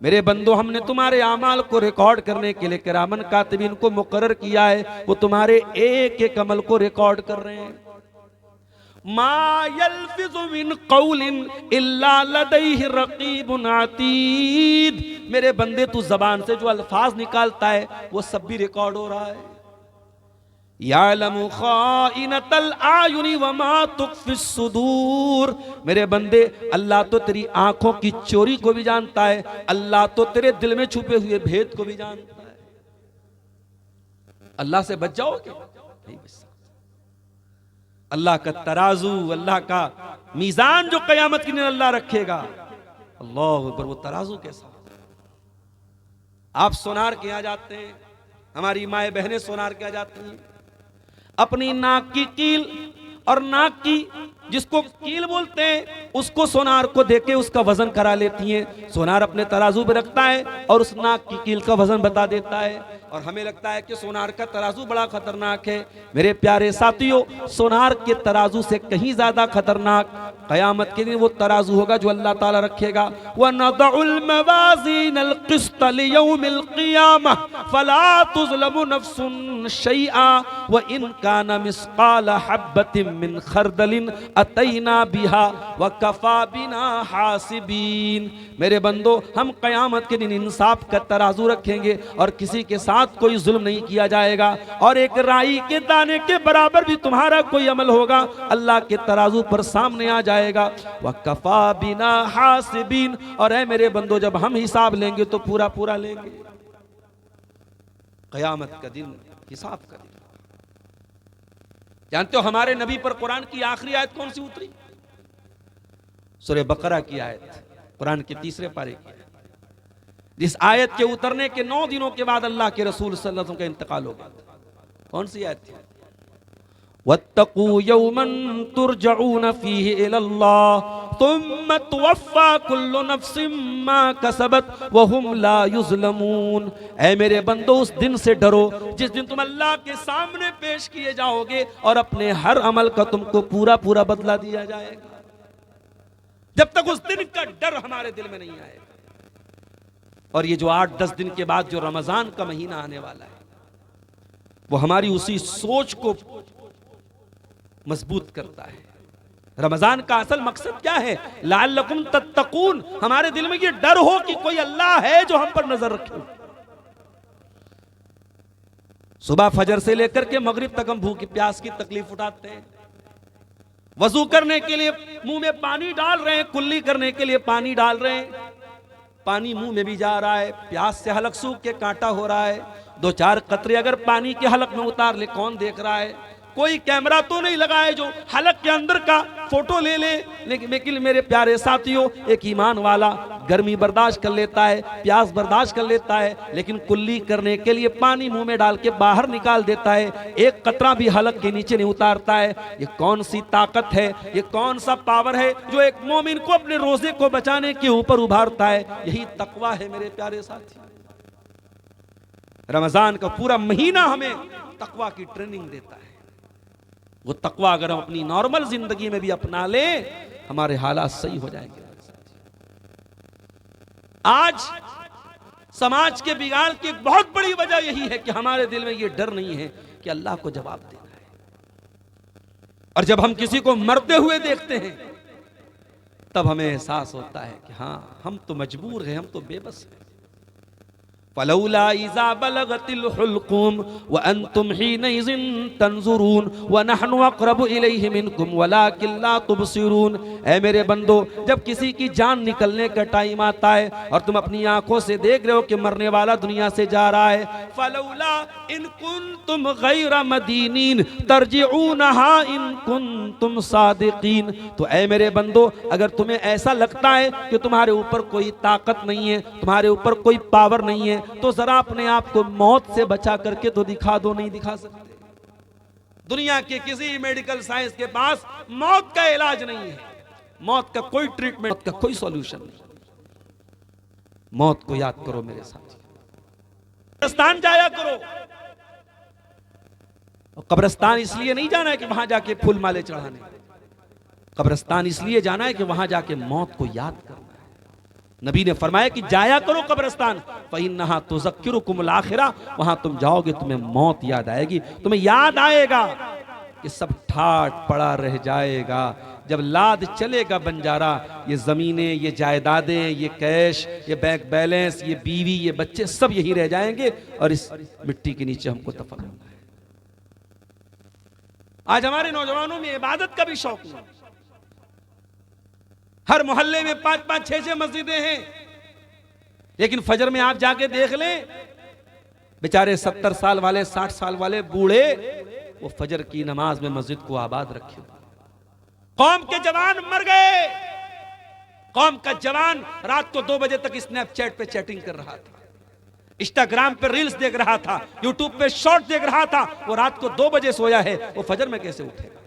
मेरे बंदो हमने तुम्हारे आमाल को रिकॉर्ड करने के लिए किरामन कातिबीन को मुकर्रर किया है, वो तुम्हारे एक एक अमल को रिकॉर्ड कर रहे हैं। मा यल्फिज़ु मिन क़ौलिन इल्ला लदैहि रक़ीबुन अतीद, मेरे बंदे तू जबान से जो अल्फाज निकालता है वो सब भी रिकॉर्ड हो रहा है। यालमु खाइनतल आयुनि व मा तुख्फिस सुदूर, मेरे बंदे अल्लाह तो तेरी आंखों की चोरी को भी जानता है, अल्लाह तो तेरे दिल में छुपे हुए भेद को भी जानता है। अल्लाह से बच जाओगे? नहीं बच सकते। अल्लाह का तराजू, अल्लाह का मीजान जो कयामत के दिन अल्लाह रखेगा, अल्लाह अकबर, वो तराजू कैसा, आप सोनार के यहां जाते हैं, हमारी माए बहनें सोनार के यहां जाती हैं, अपनी नाक की कील और नाक की जिसको कील बोलते हैं उसको सोनार को देके उसका वजन करा लेती हैं। सोनार अपने तराजू पे रखता है और उस नाक की कील का वजन बता देता है, और हमें लगता है कि सोनार का तराजू बड़ा खतरनाक है। मेरे प्यारे साथियों, सोनार के तराजू से कहीं ज्यादा खतरनाक कयामत के दिन वो तराजू होगा जो अल्लाह ताला रखेगा। वनदउल मवाज़ीनल क़िस्त लियौमिल क़ियामह फला तुज़लमु नफ्सुन शैआ व इन काना मिस्क़ाल हब्बतिन मिन खरदलिन अतैना बिहा व कफा बिना हासिबीन। मेरे बंदो, हम कयामत के दिन इंसाफ का तराजू रखेंगे और किसी के साथ कोई जुल्म नहीं किया जाएगा, और एक राई के दाने के बराबर भी तुम्हारा कोई अमल होगा अल्लाह के तराजू पर सामने आ जाएगा। व कफा बिना हासिबीन, और है मेरे बंदो, जब हम हिसाब लेंगे तो पूरा पूरा लेंगे। कयामत का दिन हिसाब का दिन। जानते हो हमारे नबी पर कुरान की आखिरी आयत कौन सी उतरी? सूरह बकरा की आयत, कुरान के 3 पारे की, जिस आयत के उतरने के 9 दिनों के बाद अल्लाह के रसूल सल्लल्लाहु अलैहि वसल्लम का इंतकाल हो गया। कौन सी आयत थी? वत्तकू यौमन तुरजऊन फीहि इलल्लाह तुम्मा तुवफ्फा कुल्लु नफ्सिम मा कसबत व हुम ला युज़लमून। ऐ मेरे बंदो, उस दिन से डरो जिस दिन तुम अल्लाह के सामने पेश किए जाओगे और अपने हर अमल का तुमको पूरा पूरा बदला दिया जाएगा। जब तक उस दिन का डर हमारे दिल में नहीं आएगा। और ये जो 8-10 दिन के बाद जो रमजान का महीना आने वाला है, वो हमारी उसी सोच को मजबूत करता है। रमजान का असल मकसद क्या है? लअल्लकुम तत्तकून। हमारे दिल में ये डर हो कि कोई अल्लाह है जो हम पर नजर रखे। सुबह फजर से लेकर के मगरिब तक हम भूख प्यास की तकलीफ उठाते हैं। वजू करने के लिए मुंह में पानी डाल रहे हैं, कुल्ली करने के लिए पानी डाल रहे हैं, पानी मुंह में भी जा रहा है, प्यास से हलक सूख के कांटा हो रहा है। 2-4 कतरे अगर पानी के हलक में उतार ले, कौन देख रहा है? कोई कैमरा तो नहीं लगा है जो हलक के अंदर का फोटो ले ले। लेकिन मेरे प्यारे साथियों, एक ईमान वाला गर्मी बर्दाश्त कर लेता है, प्यास बर्दाश्त कर लेता है, लेकिन कुल्ली करने के लिए पानी मुंह में डाल के बाहर निकाल देता है, एक कतरा भी हलक के नीचे नहीं उतारता है। ये कौन सी ताकत है, ये कौन सा पावर है जो एक मोमिन को अपने रोजे को बचाने के ऊपर उभारता है? यही तकवा है मेरे प्यारे साथी। रमजान का पूरा महीना हमें तकवा की ट्रेनिंग देता है। वो तकवा अगर हम अपनी नॉर्मल जिंदगी में भी अपना लें, हमारे हालात सही हो जाएंगे। आज समाज के बिगाड़ की एक बहुत बड़ी वजह यही है कि हमारे दिल में ये डर नहीं है कि अल्लाह को जवाब देना है। और जब हम किसी को मरते हुए देखते हैं, तब हमें एहसास होता है कि हाँ, हम तो मजबूर हैं, हम तो बेबस हैं। फलौला इज़ा बलगतिल हुल्कुम व अंतुम हीनइज़िन तंजुरून व नहनु अक़रबु इलैहि मिनकुम वलाकिन ला तुबसिरून। ऐ मेरे बंदो, जब किसी की जान निकलने का टाइम आता है और तुम अपनी आंखों से देख रहे हो कि मरने वाला दुनिया से जा रहा है, फलौला इन कुंतुम गैर मदीनीन तरजिऊनहा इन कुंतुम सादिकीन। तो ऐ मेरे बंदो, अगर तुम्हें ऐसा लगता है कि तुम्हारे ऊपर कोई ताकत नहीं है, तुम्हारे ऊपर कोई पावर नहीं है, तो जरा अपने आप को मौत से बचा करके तो दिखा दो। नहीं दिखा सकते। दुनिया के किसी मेडिकल साइंस के पास मौत का इलाज नहीं है, मौत का कोई ट्रीटमेंट, मौत का कोई सॉल्यूशन नहीं। मौत को याद करो मेरे साथ, कब्रिस्तान जाया करो। और कब्रिस्तान इसलिए नहीं जाना है कि वहां जाके फूल माले चढ़ाने, कब्रिस्तान इसलिए जाना है कि वहां जाके मौत को याद करना है। नबी ने फरमाया कि जाया करो कब्रिस्तान, फ़इन्नहा तुज़क्किरुकुमुल आखिरा। वहां तुम जाओगे, तुम्हें मौत याद आएगी, तुम्हें याद आएगा कि सब ठाट पड़ा रह जाएगा। जब लाद चलेगा बंजारा, ये जमीनें, ये जायदादें, ये कैश, ये बैंक बैलेंस, ये बीवी, ये बच्चे, सब यही रह जाएंगे और इस मिट्टी के नीचे हमको दफन होना है। आज हमारे नौजवानों में इबादत का भी शौक नहीं। हर मोहल्ले में 5-5, 6-6 मस्जिदें हैं, लेकिन फजर में आप जाके देख लें, बेचारे 70 साल वाले, 60 साल वाले बूढ़े, वो फजर की नमाज में मस्जिद को आबाद रखे। कौम के जवान मर गए। कौम का जवान रात को 2 बजे तक स्नैपचैट पे चैटिंग कर रहा था, इंस्टाग्राम पे रील्स देख रहा था, यूट्यूब पे शॉर्ट देख रहा था, वो रात को 2 बजे सोया है, वो फजर में कैसे उठेगा?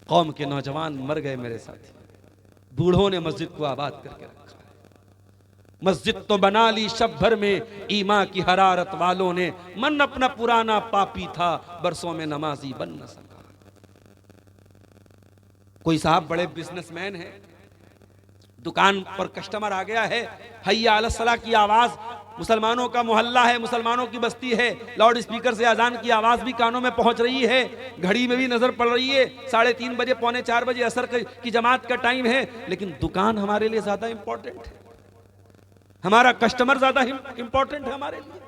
कौम के नौजवान मर गए मेरे साथी, बूढ़ों ने मस्जिद को आबाद करके रखा है। मस्जिद तो बना ली शब भर में, ईमा की हरारत वालों ने, मन अपना पुराना पापी था, बरसों में नमाजी बन न सका। कोई साहब बड़े बिजनेसमैन हैं, दुकान पर कस्टमर आ गया है, हय्या अला सलाह की आवाज, मुसलमानों का मोहल्ला है, मुसलमानों की बस्ती है, लाउड स्पीकर से अजान की आवाज भी कानों में पहुंच रही है, घड़ी में भी नजर पड़ रही है, 3:30 बजे 3:45 बजे असर की जमात का टाइम है, लेकिन दुकान हमारे लिए ज्यादा इंपॉर्टेंट है, हमारा कस्टमर ज्यादा इंपॉर्टेंट है हमारे लिए।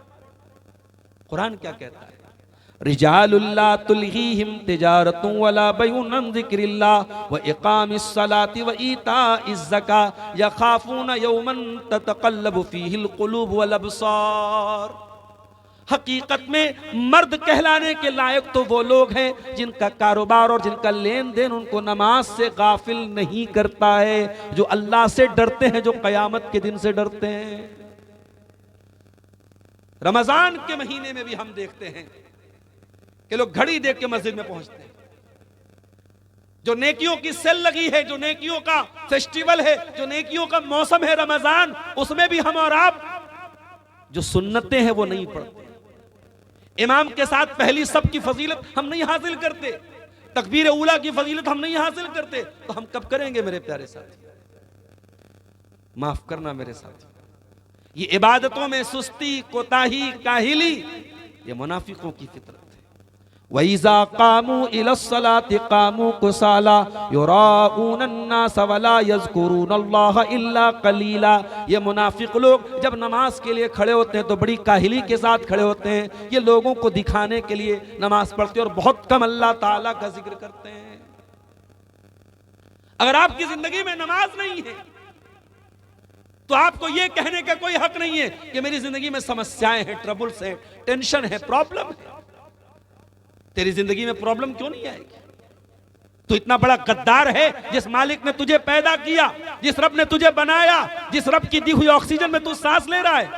कुरान क्या कहता है? रिजालुल्ला तुल्हीहिम तिजारतुं वला बैउन अन ज़िक्रिल्लाह व इक़ामिस सलाति व ईताइज़ ज़का यख़ाफ़ून यौमन ततक़ल्लबु फ़ीहिल क़ुलूब वल अब्सार। हकीकत में मर्द कहलाने के लायक तो वो लोग हैं जिनका कारोबार और जिनका लेन देन उनको नमाज से गाफिल नहीं करता है, जो अल्लाह से डरते हैं, जो क़यामत के दिन से डरते हैं। रमजान के महीने में भी हम देखते हैं कि लोग घड़ी देख के मस्जिद में पहुंचते हैं। जो नेकियों की सेल लगी है, जो नेकियों का फेस्टिवल है, जो नेकियों का मौसम है रमजान, उसमें भी हम और आप जो सुन्नतें हैं वो नहीं पढ़ते। इमाम के साथ पहली सब की फजीलत हम नहीं हासिल करते, तकबीर उला की फजीलत हम नहीं हासिल करते, तो हम कब करेंगे मेरे प्यारे साथी? माफ करना मेरे साथी, ये इबादतों में सुस्ती, कोताही, काहिली, ये मुनाफिकों की फितरत है। वइज़ा कामू इलस्सलाति कामू कुसाला युराऊन अन्नास वला यज़कुरूनल्लाह इल्ला कलीला। ये मुनाफिक लोग जब नमाज के लिए खड़े होते हैं तो बड़ी काहिली के साथ खड़े होते हैं। ये लोगों को दिखाने के लिए नमाज पढ़ते हैं और बहुत कम अल्लाह ताला का जिक्र करते हैं। अगर आपकी जिंदगी में नमाज नहीं है तो आपको यह कहने का कोई हक नहीं है कि मेरी जिंदगी में समस्याएं हैं, ट्रबल्स हैं, टेंशन है, प्रॉब्लम है। तेरी जिंदगी में प्रॉब्लम क्यों नहीं आएगी? तू इतना बड़ा गद्दार है, जिस मालिक ने तुझे पैदा किया, जिस रब ने तुझे बनाया, जिस रब की दी हुई ऑक्सीजन में तू सांस ले रहा है,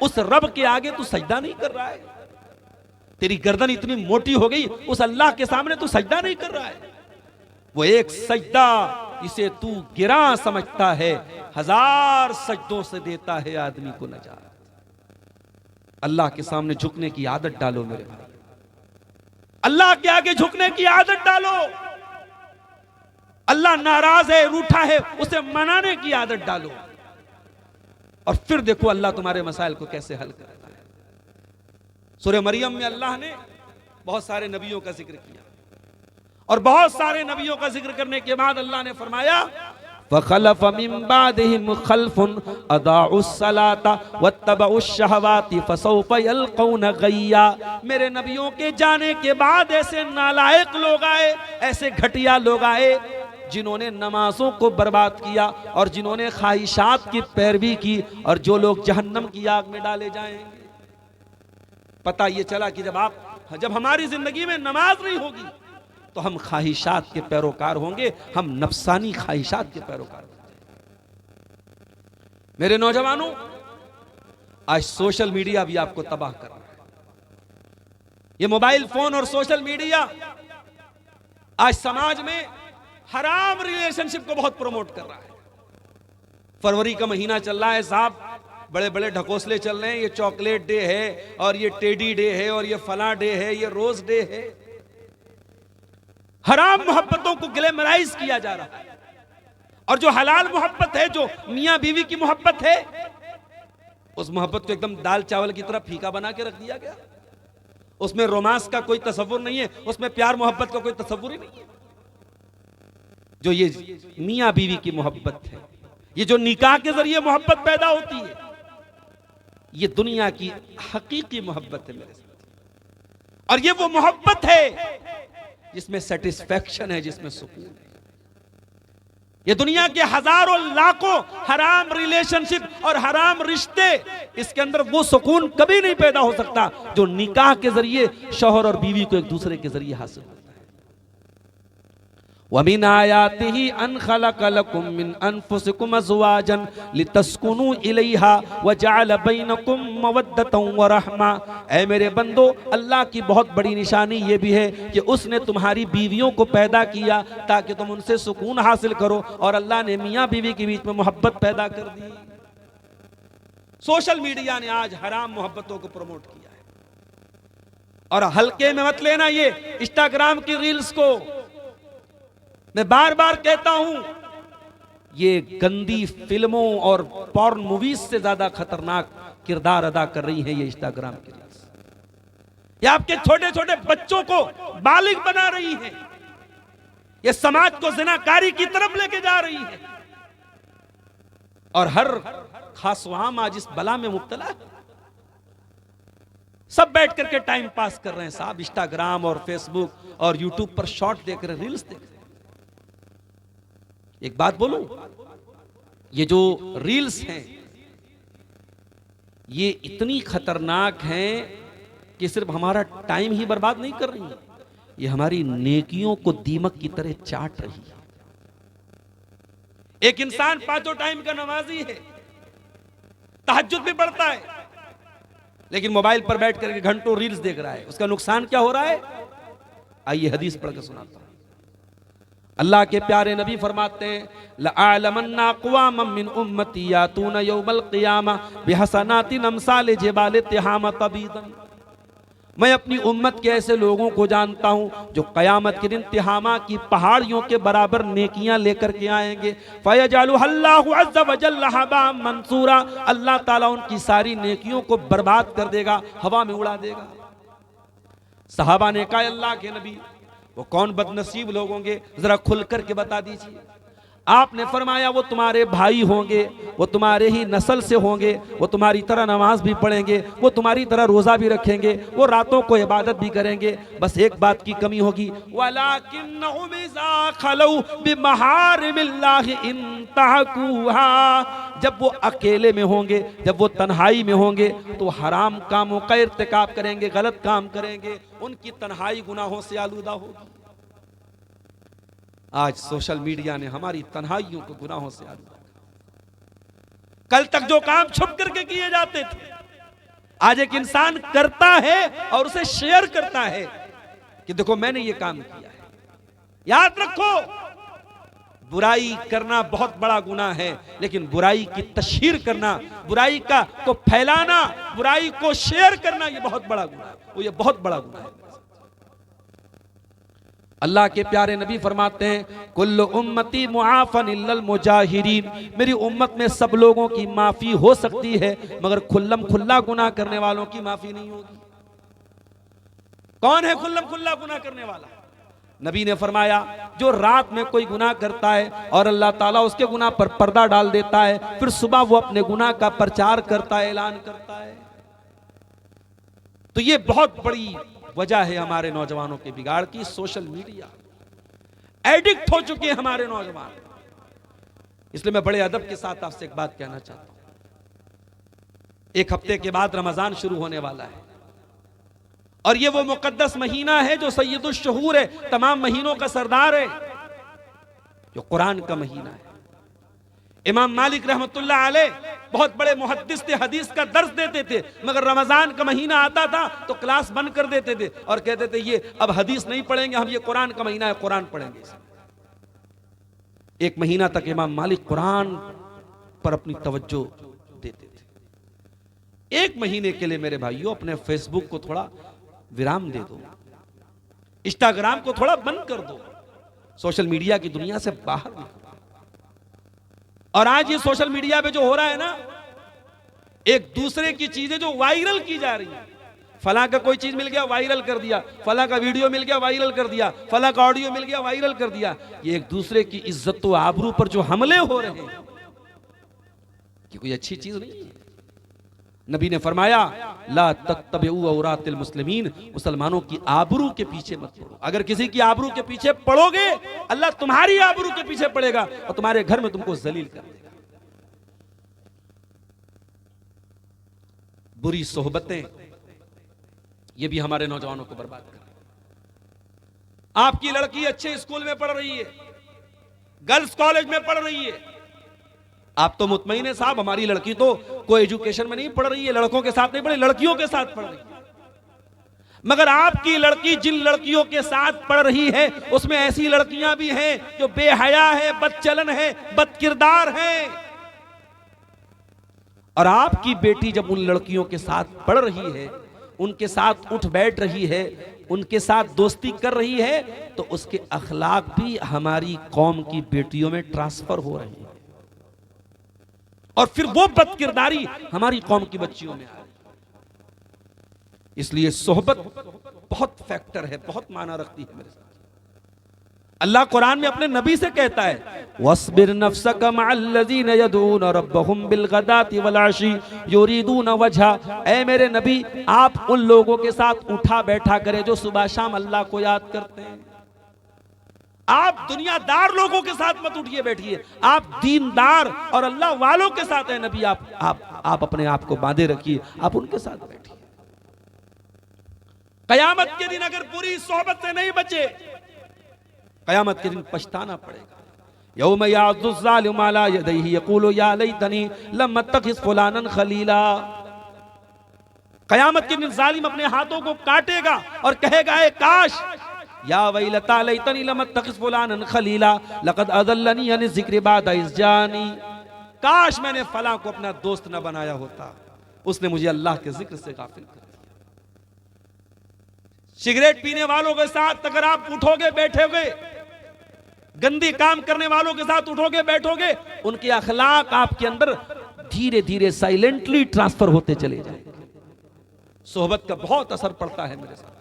उस रब के आगे तू सजदा नहीं कर रहा है। तेरी गर्दन इतनी मोटी हो गई, उस अल्लाह के सामने तू सजदा नहीं कर रहा है। वो एक सजदा जिसे तू गिरा समझता है, 1000 सजदों से देता है आदमी को नजात। अल्लाह के सामने झुकने की आदत डालो मेरे भाई, अल्लाह के आगे झुकने की आदत डालो। अल्लाह नाराज है, रूठा है, उसे मनाने की आदत डालो, और फिर देखो अल्लाह तुम्हारे मसाइल को कैसे हल करता है। सूरह मरियम में अल्लाह ने बहुत सारे नबियों का जिक्र किया, और बहुत सारे नबियों का जिक्र करने के बाद अल्लाह ने फरमाया फ़ख़लफ़ मिन बादिहिम ख़ल्फ़ुन अदाउस सलाता वत्तबउश शहवाति फ़सौफ़ यल्क़ौन गय्या। मेरे नबियों के जाने के बाद ऐसे नालायक लोग आए, ऐसे घटिया लोग आए जिन्होंने नमाजों को बर्बाद किया और जिन्होंने ख्वाहिशात की पैरवी की, और जो लोग जहन्नम की आग में डाले जाएंगे। पता ये चला कि जब हमारी जिंदगी में नमाज नहीं होगी तो हम ख्वाहिशात के पैरोकार होंगे, हम नफसानी ख्वाहिशात के पैरोकार होंगे। मेरे नौजवानों, आज सोशल मीडिया भी आपको तबाह कर रहा है। ये मोबाइल फोन और सोशल मीडिया आज समाज में हराम रिलेशनशिप को बहुत प्रमोट कर रहा है। फरवरी का महीना चल रहा है साहब, बड़े बड़े ढकोसले चल रहे हैं, ये चॉकलेट डे है, और ये टेडी डे है, और ये फला डे है, ये रोज डे है। हराम मोहब्बतों को ग्लैमराइज किया जा रहा है, और जो हलाल मोहब्बत है, जो मियां बीवी की मोहब्बत है, उस मोहब्बत को एकदम दाल चावल की तरह फीका बना के रख दिया गया। उसमें रोमांस का कोई तसव्वुर नहीं है, उसमें प्यार मोहब्बत का कोई तसव्वुर ही नहीं है। जो ये मियां बीवी की मोहब्बत है, ये जो निकाह के जरिए मोहब्बत पैदा होती है, ये दुनिया की हकीकी मोहब्बत है मेरे साथ। और ये वो मोहब्बत है जिसमें सेटिस्फैक्शन है, जिसमें सुकून है। ये दुनिया के हजारों लाखों हराम रिलेशनशिप और हराम रिश्ते, इसके अंदर वो सुकून कभी नहीं पैदा हो सकता जो निकाह के जरिए शौहर और बीवी को एक दूसरे के जरिए हासिल होता है। वमिन आयातिही अन खलक़ लकुम मिन अनफुसिकुम अज़वाजन लितस्कुनू इलैहा व जअल बैनकुम मवद्दतन व रहमा। ऐ मेरे बंदो, अल्लाह की बहुत बड़ी निशानी ये भी है कि उसने तुम्हारी बीवियों को पैदा किया ताकि तुम उनसे सुकून हासिल करो, और अल्लाह ने मियाँ बीवी के बीच में मोहब्बत पैदा कर दी। सोशल मीडिया ने आज हराम मोहब्बतों को प्रमोट किया है, और हल्के में मत लेना ये इंस्टाग्राम की रील्स को। मैं बार बार कहता हूं, ये गंदी फिल्मों और पॉर्न मूवीज से ज्यादा खतरनाक किरदार अदा कर रही हैं ये इंस्टाग्राम की रील्स। ये आपके छोटे छोटे बच्चों को बालिग बना रही है, ये समाज को ज़िनाकारी की तरफ लेके जा रही है, और हर खासवाम आज इस बला में मुब्तला है। सब बैठ करके टाइम पास कर रहे हैं साहब, इंस्टाग्राम और फेसबुक और यूट्यूब पर शॉर्ट देख रहे, रील्स देख रहे। एक बात बोलूं, ये जो रील्स हैं ये इतनी खतरनाक हैं कि सिर्फ हमारा टाइम ही बर्बाद नहीं कर रही है, ये हमारी नेकियों को दीमक की तरह चाट रही है। एक इंसान 5 टाइम का नमाजी है, तहज्जुद भी पढ़ता है, लेकिन मोबाइल पर बैठ करके घंटों रील्स देख रहा है। उसका नुकसान क्या हो रहा है? आइए हदीस पढ़कर सुनाता हूं। अल्लाह के प्यारे नबी फरमाते हैं, लअअलमन्ना अक़वामम मिन उम्मती यातूना यौमल क़ियामा बिहसनातिन अमसाल जिबाल तिहामा तबीदन। मैं अपनी उम्मत के ऐसे लोगों को जानता हूं जो क़यामत के दिन तिहामा की पहाड़ियों के बराबर नेकियां लेकर के आएंगे। फ़यजअलुहल्लाहु अज़्ज़ व जल्ल हबाअम मंसूरा, अल्लाह ताला उनकी सारी नेकियों को बर्बाद कर देगा, हवा में उड़ा देगा। सहाबा ने कहा, अल्लाह के नबी वो कौन बदनसीब लोग होंगे, जरा खुल करके बता दीजिए। आपने फरमाया, वो तुम्हारे भाई होंगे, वो तुम्हारे ही नस्ल से होंगे, वो तुम्हारी तरह नमाज भी पढ़ेंगे, वो तुम्हारी तरह रोजा भी रखेंगे, वो रातों को इबादत भी करेंगे, बस एक बात की कमी होगी, वलाकिन्नहुम इज़ा खलौ बिमहारिमिल्लाहि इंतहकुहा। जब वो अकेले में होंगे, जब वो तन्हाई में होंगे, तो हराम कामों का इर्तिकाब करेंगे, गलत काम करेंगे, उनकी तन्हाई गुनाहों से आलूदा होगी। आज सोशल मीडिया ने हमारी तन्हाइयों को गुनाहों से आलूदा किया। कल तक जो काम छुप करके किए जाते थे, आज एक इंसान करता है और उसे शेयर करता है कि देखो मैंने ये काम किया है। याद रखो, बुराई करना बहुत बड़ा गुनाह है, लेकिन बुराई की तशहीर करना, बुराई का को फैलाना, बुराई को शेयर करना, ये बहुत बड़ा गुनाह है, वो ये बहुत बड़ा गुनाह है। अल्लाह के प्यारे नबी फरमाते हैं, कुल्लु उम्मती मुआफन इल्लल मुजाहिरीन। मेरी उम्मत में सब लोगों की माफी हो सकती है, मगर खुल्लम खुल्ला गुनाह करने वालों की माफी नहीं होगी। कौन है खुल्लम खुल्ला गुनाह करने वाला? नबी ने फरमाया, जो रात में कोई गुनाह करता है और अल्लाह ताला उसके गुनाह पर पर्दा डाल देता है, फिर सुबह वो अपने गुनाह का प्रचार करता है, ऐलान करता है। तो ये बहुत बड़ी वजह है हमारे नौजवानों के बिगाड़ की। सोशल मीडिया एडिक्ट हो चुके हैं हमारे नौजवान। इसलिए मैं बड़े अदब के साथ आपसे एक बात कहना चाहता हूं। एक हफ्ते के बाद रमजान शुरू होने वाला है, और ये वो मुकद्दस महीना है जो सैयदुश शुहूर है, तमाम महीनों का सरदार है, जो कुरान का महीना है। इमाम मालिक रहमतुल्लाह अलैह बहुत बड़े मुहद्दिस थे, हदीस का दर्स देते थे, मगर रमजान का महीना आता था तो क्लास बंद कर देते थे और कहते थे ये अब हदीस नहीं पढ़ेंगे, हम ये कुरान का महीना है, कुरान पढ़ेंगे। एक महीना तक इमाम मालिक कुरान पर अपनी तवज्जो देते थे। एक महीने के लिए मेरे भाइयों अपने फेसबुक को थोड़ा विराम दे दो, इंस्टाग्राम को थोड़ा बंद कर दो, सोशल मीडिया की दुनिया से बाहर निकलो। और आज ये सोशल मीडिया पे जो हो रहा है ना, एक दूसरे की चीजें जो वायरल की जा रही है, फला का कोई चीज मिल गया वायरल कर दिया, फला का वीडियो मिल गया वायरल कर दिया, फला का ऑडियो मिल गया वायरल कर दिया। ये एक दूसरे की इज्जत व आबरू पर जो हमले हो रहे हैं, ये कोई अच्छी चीज नहीं है। नबी ने फरमाया, ला तत्तबिउ औरातिल मुस्लिमीन, मुसलमानों की आबरू के पीछे मत पड़ो। अगर किसी की आबरू के पीछे पड़ोगे, अल्लाह तुम्हारी आबरू के पीछे पड़ेगा और तुम्हारे घर में तुमको जलील कर देगा। बुरी सोहबतें ये भी हमारे नौजवानों को बर्बाद कर। आपकी लड़की अच्छे स्कूल में पढ़ रही है, गर्ल्स कॉलेज में पढ़ रही है, आप तो मुतमईन है साहब हमारी लड़की तो कोई एजुकेशन में नहीं पढ़ रही है, लड़कों के साथ नहीं पढ़ रही, लड़कियों के साथ पढ़ रही है। मगर आपकी लड़की जिन लड़कियों के साथ पढ़ रही है उसमें ऐसी लड़कियां भी हैं जो बेहया है, बदचलन है, बदकिरदार है। और आपकी बेटी जब उन लड़कियों के साथ पढ़ रही है, उनके साथ उठ बैठ रही है, उनके साथ दोस्ती कर रही है, तो उसके अखलाक भी हमारी कौम की बेटियों में ट्रांसफर हो रही है और फिर वो बदकिरदारी हमारी कौम की बच्चियों में आ रही है। इसलिए सोहबत बहुत फैक्टर है, बहुत माना रखती है मेरे साथ। अल्लाह कुरान में अपने नबी से कहता है वस्बिर नफ्सका मअल्लज़ीना यदऊना रब्बहुम बिलगदाति वलअशी युरीदूना वजहा। ऐ मेरे नबी, आप उन लोगों के साथ उठा बैठा करें जो सुबह शाम अल्लाह को याद करते हैं। आप दुनियादार लोगों के साथ मत उठिए बैठिए, आप दीनदार और अल्लाह वालों के साथ है नबी, आप अपने आप को बांधे रखिए, आप उनके साथ बैठिए। कयामत के दिन अगर पूरी सोहबत से नहीं बचे, कयामत के दिन पछताना पड़ेगा। यौम याअज़्ज़ु ज़ालिमु अला यदैहि यक़ूलु या लैतनी लम अत्तखिज़ फुलानन खलीला। कयामत के दिन जालिम अपने हाथों को काटेगा और कहेगा ए काश, या वैलता लैतनी लम अत्तखिज़ फुलानन खलीला लक़द अज़ल्लनी अन ज़िक्रि बअद इज़ जानी। काश मैंने फलां को अपना दोस्त न बनाया होता, उसने मुझे अल्लाह के जिक्र से गाफिल कर दिया। सिगरेट पीने वालों के साथ अगर आप उठोगे बैठोगे, गंदी काम करने वालों के साथ उठोगे बैठोगे, उनके अखलाक आपके अंदर धीरे धीरे साइलेंटली ट्रांसफर होते चले जाएंगे। सोहबत का बहुत असर पड़ता है मेरे साथ।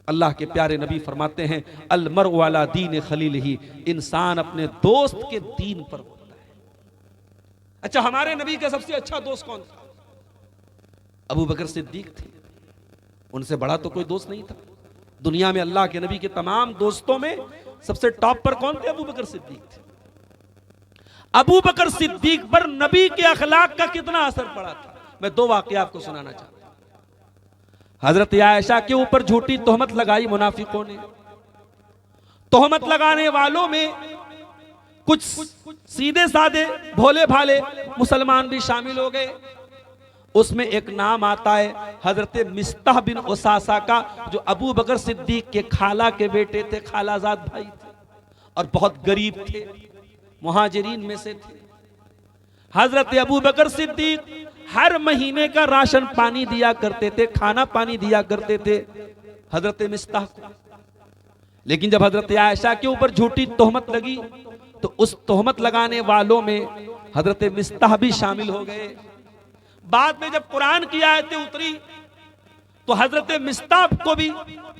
अल्लाह के प्यारे नबी फरमाते हैं अल मरउ अला दीन खलीलिही, इंसान अपने दोस्त के दीन पर होता है। अच्छा, हमारे नबी का सबसे अच्छा दोस्त कौन था? अबू बकर सिद्दीक थे, उनसे बड़ा तो कोई दोस्त नहीं था दुनिया में। अल्लाह के नबी के तमाम दोस्तों में सबसे टॉप पर कौन थे? अबू बकर सिद्दीक थे। अबू बकर सिद्दीक पर नबी के अखलाक का कितना असर पड़ा था, मैं दो वाकया आपको सुनाना चाहता हूं। हजरत आयशा के ऊपर झूठी तोहमत लगाई मुनाफिकों ने। तोहमत लगाने वालों में कुछ सीधे साधे भोले भाले मुसलमान भी शामिल हो गए। उसमें एक नाम आता है हजरत मिस्ताह बिन उसासा का, जो अबू बकर सिद्दीक के खाला के बेटे थे, खालाजाद भाई थे और बहुत गरीब थे, मुहाजिरीन में से थे। हजरत अबू बकर सिद्दीक हर महीने का राशन पानी दिया करते थे, खाना पानी दिया करते थे हजरत मिस्ताह को। लेकिन जब हजरत आयशा के ऊपर झूठी तोहमत लगी तो उस तोहमत लगाने वालों में हजरत मिस्ताह भी शामिल हो गए। बाद में जब कुरान की आयतें उतरी तो हजरत मिस्ताह को भी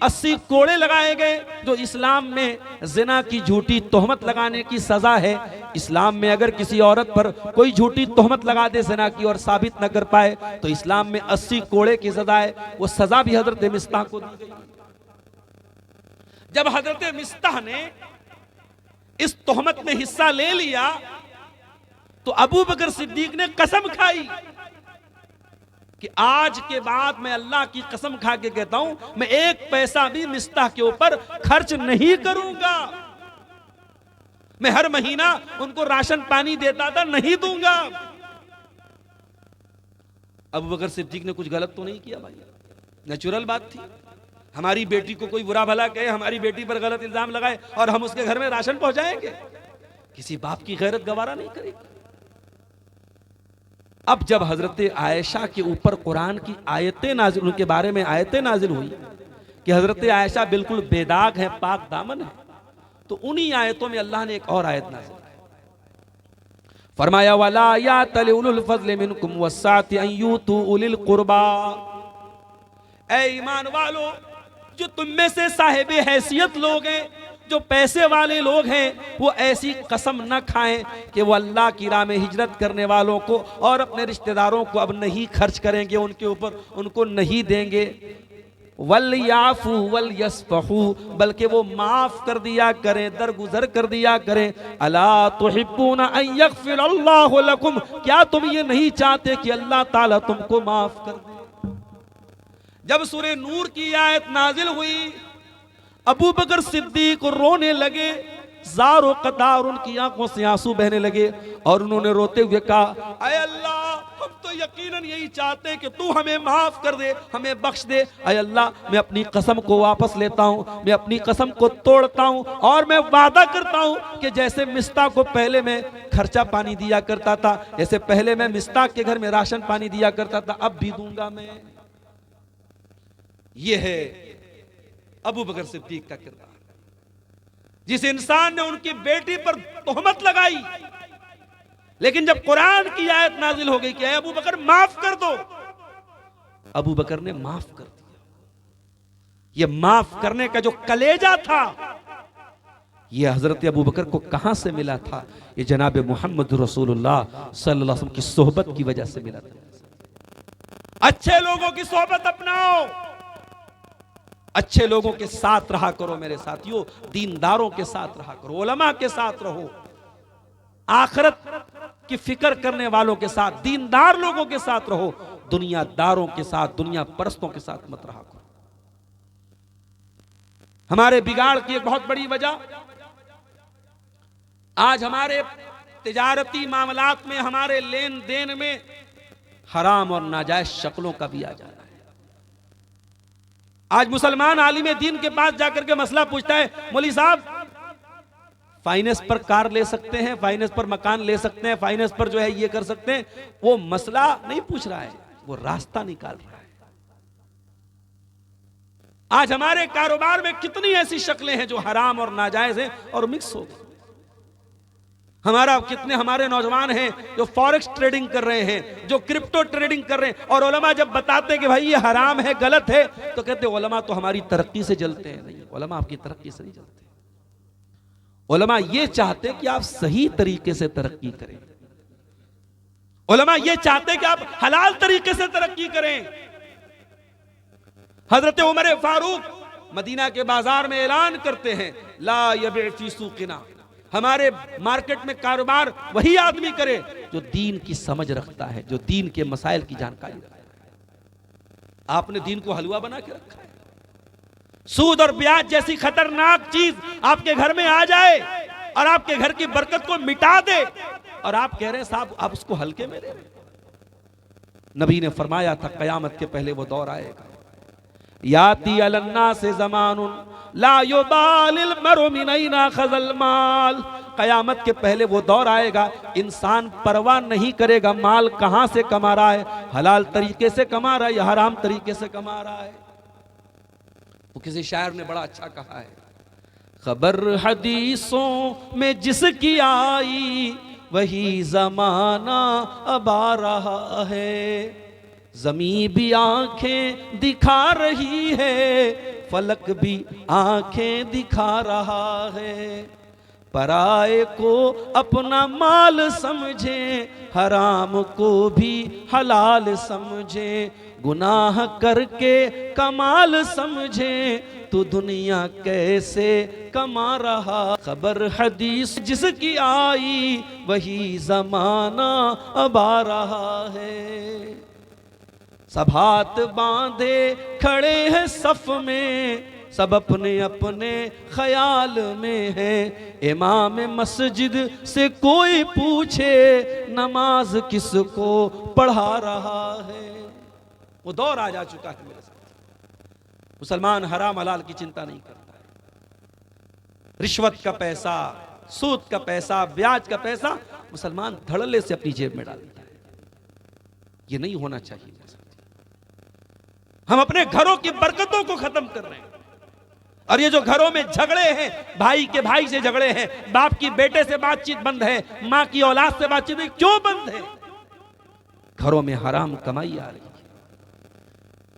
80 कोड़े लगाए गए, जो इस्लाम में जिना की झूठी तोहमत लगाने की सजा है। इस्लाम में अगर किसी औरत पर कोई झूठी तोहमत लगा दे जिना की और साबित न कर पाए तो इस्लाम में 80 कोड़े की सजा है। वो सजा भी हजरत मिस्ताह को दी गई। जब हजरत मिस्ताह ने इस तोहमत में हिस्सा ले लिया तो अबू बकर सिद्दीक ने कसम खाई कि आज के बाद मैं अल्लाह की कसम खा के कहता हूं, मैं एक पैसा भी मिस्ताह के ऊपर खर्च नहीं करूंगा। मैं हर महीना उनको राशन पानी देता था, नहीं दूंगा। अबू बकर सिद्दीक ने कुछ गलत तो नहीं किया भाई, नेचुरल बात थी। हमारी बेटी को कोई बुरा भला कहे, हमारी बेटी पर गलत इल्जाम लगाए और हम उसके घर में राशन पहुंचाएंगे, किसी बाप की गैरत गवारा नहीं करेगी। अब जब हजरत आयशा के ऊपर कुरान की आयतें नाजिल, उनके बारे में आयतें नाजिल हुई कि हजरत आयशा बिल्कुल बेदाग है, पाक दामन है, तो उन्हीं आयतों में अल्लाह ने एक और आयत नाजिल फरमाया वला यातल उलुल फज़्ल मिनकुम वस्साति अन यूतू उलिल कुर्बा। ऐ ईमान वालो, जो तुम में से साहिब हैसियत लोग हैं, जो पैसे वाले लोग हैं, वो ऐसी कसम न खाएं कि वो अल्लाह की राह में हिजरत करने वालों को और अपने रिश्तेदारों को अब नहीं खर्च करेंगे, उनके ऊपर उनको नहीं देंगे। वल याफू वल यस्फहू, बल्कि वो माफ कर दिया करें, दरगुजर कर दिया करें। अला तुहिब्बूना अन यग़फ़िरल्लाहु लकुम, क्या तुम ये नहीं चाहते कि अल्लाह ताला तुमको माफ कर दे? जब सूरह नूर की आयत नाजिल हुई, अबू बकर सिद्दीक रोने लगे, ज़ारो कतार उनकी आंखों से आंसू बहने लगे और उन्होंने रोते हुए कहा, अय अल्लाह, हम तो यकीनन यही चाहते हैं कि तू हमें माफ कर दे, हमें बख्श दे। अय अल्लाह, मैं अपनी कसम को वापस लेता हूँ, मैं अपनी कसम को तोड़ता हूँ और मैं वादा करता हूँ कि जैसे मिस्ता को पहले मैं खर्चा पानी दिया करता था, जैसे पहले मैं मिस्ता के घर में राशन पानी दिया करता था, अब भी दूंगा मैं। ये है अबू बकर सिद्दीक का किरदार। जिस इंसान ने उनकी बेटी पर तोहमत लगाई, लेकिन जब कुरान की आयत नाजिल हो गई कि अबू बकर माफ कर दो, अबू बकर ने माफ कर दिया। ये माफ करने का जो कलेजा था, ये हजरत अबू बकर को कहां से मिला था? ये जनाब मोहम्मद रसूलुल्लाह सल्लल्लाहु अलैहि वसल्लम की सोहबत की वजह से मिला था। अच्छे लोगों की सोहबत अपनाओ, अच्छे लोगों के साथ रहा करो मेरे साथियों, दीनदारों के साथ रहा करो, उलमा के साथ रहो, आखिरत की फिक्र करने वालों के साथ, दीनदार लोगों के साथ रहो, दुनियादारों के साथ, दुनिया परस्तों के साथ मत रहा करो। हमारे बिगाड़ की एक बहुत बड़ी वजह, आज हमारे तिजारती मामलात में, हमारे लेन देन में हराम और नाजायज शक्लों का भी आ जाना है। आज मुसलमान आलिम दीन के पास जाकर के मसला पूछता है, मौलवी साहब फाइनेंस पर कार ले सकते हैं, फाइनेंस पर मकान ले सकते हैं, फाइनेंस पर जो है ये कर सकते हैं। वो मसला नहीं पूछ रहा है, वो रास्ता निकाल रहा है। आज हमारे कारोबार में कितनी ऐसी शक्लें हैं जो हराम और नाजायज हैं और मिक्स हो गई। हमारे नौजवान हैं जो फॉरेक्स ट्रेडिंग कर रहे हैं, जो क्रिप्टो ट्रेडिंग कर रहे हैं, और उलमा जब बताते हैं कि भाई ये हराम है, गलत है, तो कहते हैं उलमा तो हमारी तरक्की से जलते हैं। नहीं, उलमा आपकी तरक्की से नहीं जलते। उलमा ये चाहते हैं कि आप सही तरीके से तरक्की करें। उलमा ये चाहते हैं कि आप हलाल तरीके से तरक्की करें। हजरत उमर फारूक मदीना के बाजार में ऐलान करते हैं, ला यबी फी सूक़िना, हमारे मार्केट में कारोबार वही आदमी करे जो दीन की समझ रखता है, जो दीन के मसाइल की जानकारी रखता है। आपने दीन को हलवा बना के रखा है। सूद और ब्याज जैसी खतरनाक चीज आपके घर में आ जाए और आपके घर की बरकत को मिटा दे, और आप कह रहे हैं साहब आप उसको हल्के में ले रहे। नबी ने फरमाया था कयामत के पहले वो दौर आएगा, याती अलन्ना से ज़मानुन ला युबालिल मरउ मिन ऐना खज़ल माल, कयामत के पहले वो दौर आएगा, इंसान परवाह नहीं करेगा माल कहां से कमा रहा है, हलाल तरीके से कमा रहा है या हराम तरीके से कमा रहा है। वो किसी शायर ने बड़ा अच्छा कहा है, खबर हदीसों में जिसकी आई वही जमाना अब आ रहा है, ज़मीं भी आंखें दिखा रही है, फलक भी आंखें दिखा रहा है, पराए को अपना माल समझे, हराम को भी हलाल समझे, गुनाह करके कमाल समझे, तो दुनिया कैसे कमा रहा। खबर हदीस जिसकी आई वही जमाना अब आ रहा है, सब हाथ बांधे खड़े हैं सफ में, सब अपने अपने ख्याल में है, इमाम मस्जिद से कोई पूछे नमाज किसको पढ़ा रहा है। वो दौर आ जा चुका है मेरे साथ। मुसलमान हराम हलाल की चिंता नहीं करता है। रिश्वत का पैसा, सूद का पैसा, ब्याज का पैसा मुसलमान धड़ल्ले से अपनी जेब में डाल देता है। ये नहीं होना चाहिए। हम अपने घरों की बरकतों को खत्म कर रहे हैं, और ये जो घरों में झगड़े हैं, भाई के भाई से झगड़े हैं, बाप की बेटे से बातचीत बंद है, मां की औलाद से बातचीत क्यों बंद है? घरों में हराम कमाई आ रही है।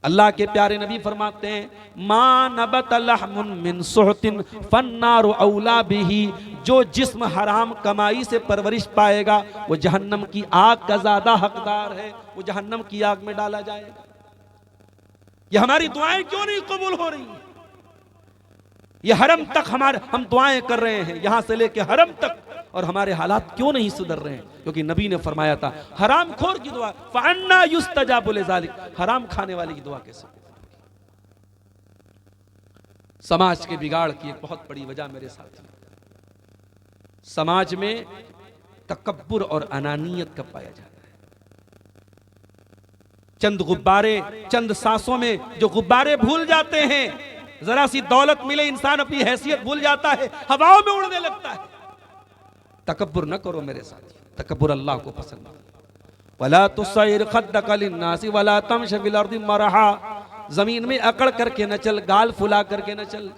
अल्लाह के प्यारे नबी फरमाते हैं, मा नबत लहमुन मिन सुहतिन फन्नारु औला बिही, जो जिस्म हराम कमाई से परवरिश पाएगा वो जहन्नम की आग का ज्यादा हकदार है, वो जहन्नम की आग में डाला जाएगा। ये हमारी दुआएं क्यों नहीं कबूल हो रही? ये हरम तक हम दुआएं कर रहे हैं, यहां से लेके हरम तक, और हमारे हालात क्यों नहीं सुधर रहे हैं? क्योंकि नबी ने फरमाया था हराम खोर की दुआ फअन्ना युस्तजाबु लिज़ालिक, हराम खाने वाले की दुआ कैसे? समाज के बिगाड़ की एक बहुत बड़ी वजह मेरे साथी, समाज में तकब्बुर और अनानियत का पाया जाता है। चंद गुब्बारे, चंद सांसों में जो गुब्बारे भूल जाते हैं, जरा सी दौलत मिले इंसान अपनी हैसियत भूल जाता है, हवाओं में उड़ने लगता है। तकब्बुर न करो मेरे साथी, तकब्बुर अल्लाह को पसंद नहीं। वला तुसैर खद्दक लिन्नासी वला तमशी फिल अर्दि मरहा, जमीन में अकड़ करके न चल, गाल फुला करके न चल,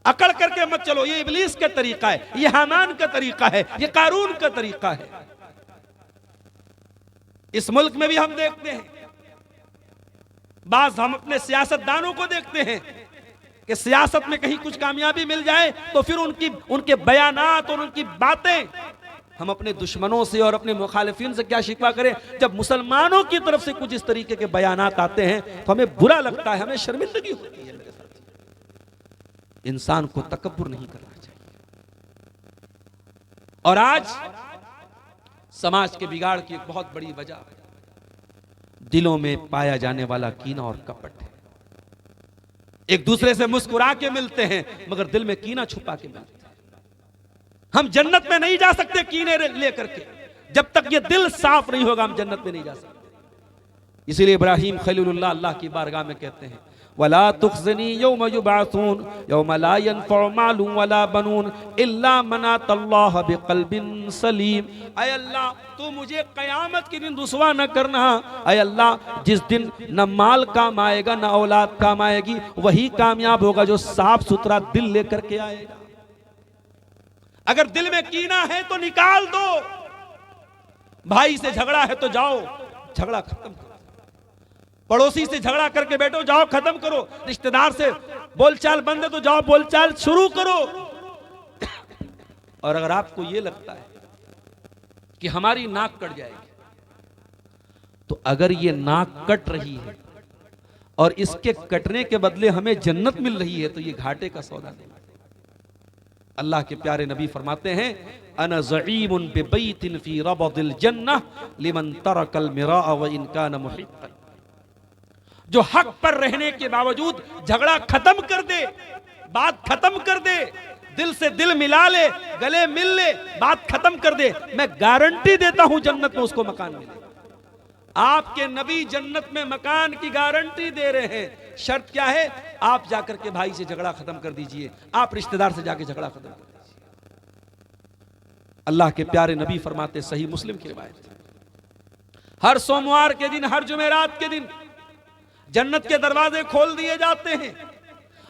अकड़ करके मत चलो। ये इब्लीस का तरीका है, ये हामान का तरीका है, ये कारून का तरीका है। इस मुल्क में भी हम देखते हैं, बाज हम अपने सियासतदानों को देखते हैं कि सियासत में कहीं कुछ कामयाबी मिल जाए तो फिर उनके बयानात और उनकी बातें हम अपने दुश्मनों से और अपने मुखालिफिन से क्या शिकवा करें। जब मुसलमानों की तरफ से कुछ इस तरीके के बयानात आते हैं तो हमें बुरा लगता है, हमें शर्मिंदगी होती है। मेरे साथ इंसान को तकब्बुर नहीं करना चाहिए। और आज समाज के बिगाड़ की एक बहुत बड़ी वजह दिलों में पाया जाने वाला कीना और कपट है। एक दूसरे से मुस्कुरा के मिलते हैं मगर दिल में कीना छुपा के मिलते हैं। हम जन्नत में नहीं जा सकते कीने लेकर के, जब तक ये दिल साफ नहीं होगा हम जन्नत में नहीं जा सकते। इसीलिए इब्राहिम खलीलुल्लाह अल्लाह की बारगाह में कहते हैं, वला तुखज़नी यौम युबअसून यौम ला यनफ़उ मालुन वला बनून इल्ला मन अतल्लाह बिक़ल्बिन सलीम। ऐ अल्लाह तू मुझे क़यामत के दिन रुसवा न करना। ऐ अल्लाह जिस दिन न माल काम आएगा न औलाद काम आएगी, वही कामयाब होगा जो साफ सुथरा दिल लेकर के आएगा। अगर दिल में कीना है तो निकाल दो, भाई से झगड़ा है तो जाओ झगड़ा खत्म करो, पड़ोसी से झगड़ा करके बैठो जाओ खत्म करो, रिश्तेदार से बोलचाल बंद है तो जाओ बोलचाल शुरू करो। और अगर आपको यह लगता है कि हमारी नाक कट जाएगी, तो अगर ये नाक कट रही है और इसके कटने के बदले हमें जन्नत मिल रही है तो ये घाटे का सौदा नहीं। अल्लाह के प्यारे नबी फरमाते हैं, अना ज़ईमुन बिबैतिन फी रबदिल जन्नह लिमन तरकल मिराअ व इन कान मुहिक्कन। जो हक पर रहने के बावजूद झगड़ा खत्म कर दे, बात खत्म कर दे, दिल से दिल मिला ले, गले मिल ले, बात खत्म कर दे, मैं गारंटी देता हूं जन्नत में उसको मकान मिलेगा। आपके नबी जन्नत में मकान की गारंटी दे रहे हैं। शर्त क्या है? आप जाकर के भाई से झगड़ा खत्म कर दीजिए, आप रिश्तेदार से जाके झगड़ा खत्म कर दीजिए। अल्लाह के प्यारे नबी फरमाते, सही मुस्लिम की रिवायत, हर सोमवार के दिन, हर जुमेरात के दिन जन्नत के दरवाजे खोल दिए जाते हैं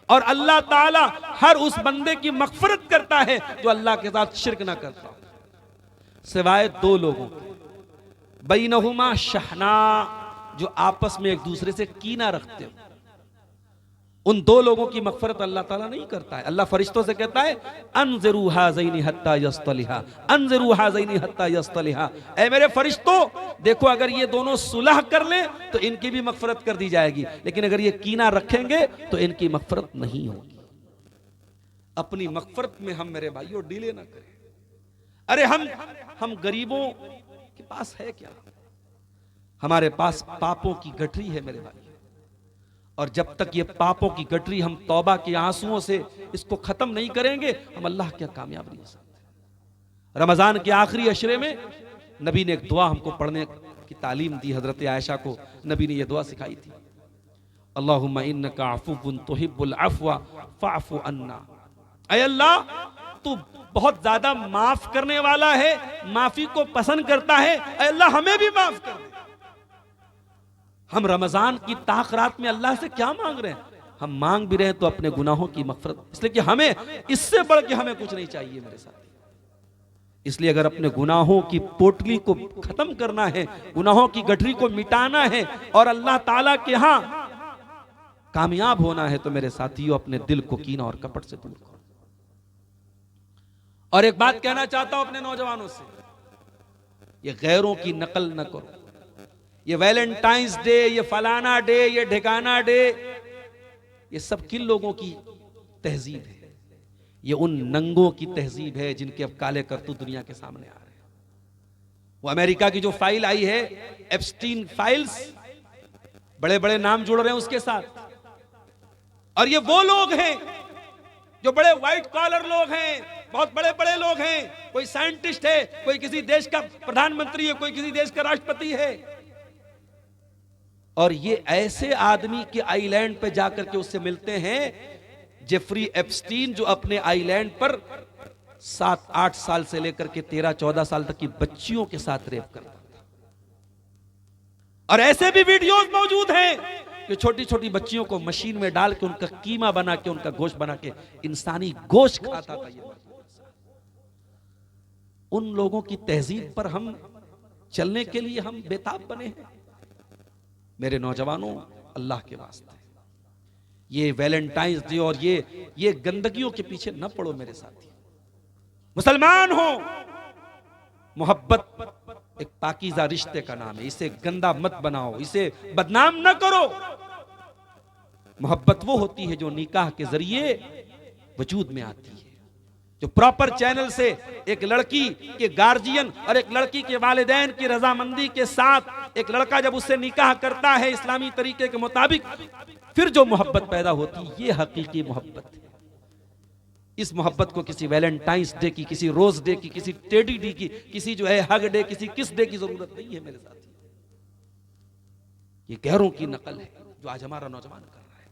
और अल्लाह ताला हर उस बंदे की मगफरत करता है जो अल्लाह के साथ शिर्क ना करता, सिवाय दो लोगों के, बैनहुमा शहना, जो आपस में एक दूसरे से कीना रखते हो। उन दो लोगों की मगफरत अल्लाह ताला नहीं करता है। अल्लाह फरिश्तों से कहता है, अनज़िरू हाज़ैनी हत्ता यस्तलिहा, अनज़िरू हाज़ैनी हत्ता यस्तलिहा। ऐ मेरे फरिश्तों, देखो अगर ये दोनों सुलह कर लें तो इनकी भी मगफरत कर दी जाएगी, लेकिन अगर ये कीना रखेंगे तो इनकी मगफरत नहीं होगी। अपनी मगफरत में हम मेरे भाइयों डीले ना करें। अरे हम गरीबों के पास है क्या? हमारे पास पापों की गठरी है मेरे भाई, और जब तक ये पापों की गठरी हम तौबा के आंसुओं से इसको खत्म नहीं करेंगे, हम अल्लाह क्या कामयाब नहीं हो सकते। रमजान के आखिरी अशरे में नबी ने एक दुआ हमको पढ़ने की तालीम दी। हजरत आयशा को नबी ने यह दुआ सिखाई थी, अल्लाहुम्मा इन्नका अफ़ुव्वुन तुहिब्बुल अफ़्वा फ़अफ़ु अन्ना। ऐ अल्लाह, तू बहुत ज्यादा माफ करने वाला है, माफी को पसंद करता है, ऐ अल्लाह हमें भी माफ कर दे। हम रमजान की ताक़रात में अल्लाह से क्या मांग रहे हैं? हम मांग भी रहे हैं तो अपने गुनाहों की मग़फ़िरत, इसलिए कि हमें इससे बढ़ के हमें कुछ नहीं चाहिए मेरे साथ। इसलिए अगर अपने गुनाहों की पोटली को खत्म करना है, गुनाहों की गठरी को मिटाना है और अल्लाह ताला के यहां कामयाब होना है, तो मेरे साथियों अपने दिल को कीना और कपट से दूर करो। और एक बात कहना चाहता हूं अपने नौजवानों से, ये गैरों की नकल न करो। ये वैलेंटाइंस डे, ये फलाना डे, ये ढिकाना डे, ये सब किन लोगों की तहजीब है? ये उन नंगों की तहजीब है जिनके अब काले करतूत दुनिया के सामने आ रहे हैं। वो अमेरिका की जो फाइल आई है, एप्स्टीन फाइल्स, बड़े बड़े नाम जुड़ रहे हैं उसके साथ। और ये वो लोग हैं जो बड़े व्हाइट कॉलर लोग हैं, बहुत बड़े बड़े लोग हैं, कोई साइंटिस्ट है, कोई किसी देश का प्रधानमंत्री है, कोई किसी देश का राष्ट्रपति है, और ये ऐसे आदमी के आइलैंड पे जाकर के उससे मिलते हैं, जेफरी एप्स्टीन, जो अपने आइलैंड पर 7-8 साल से लेकर के 13-14 साल तक की बच्चियों के साथ रेप करता था। और ऐसे भी वीडियोस मौजूद हैं कि छोटी छोटी बच्चियों को मशीन में डाल के उनका कीमा बना के, उनका गोश्त बना के इंसानी गोश्त खाता था ये। उन लोगों की तहजीब पर हम चलने के लिए हम बेताब बने हैं। मेरे नौजवानों, अल्लाह के वास्ते ये वैलेंटाइंस डे और ये गंदगियों के पीछे न पड़ो मेरे साथी। मुसलमान हो, मोहब्बत एक पाकीज़ा रिश्ते का नाम है, इसे गंदा मत बनाओ, इसे बदनाम न करो। मोहब्बत वो होती है जो निकाह के जरिए वजूद में आती है, जो प्रॉपर चैनल से एक लड़की के गार्जियन और एक लड़की के वालिदैन की रजामंदी के साथ एक लड़का जब उससे निकाह करता है इस्लामी तरीके के मुताबिक, फिर जो मोहब्बत पैदा होती है, ये हकीकी मोहब्बत है। इस मोहब्बत को किसी वैलेंटाइंस डे की, किसी रोज डे की, किसी टेडी डे की, किसी जो है हग डे, किसी किस डे की जरूरत नहीं है मेरे साथी। ये गैरों की नकल है जो आज हमारा नौजवान कर रहा है।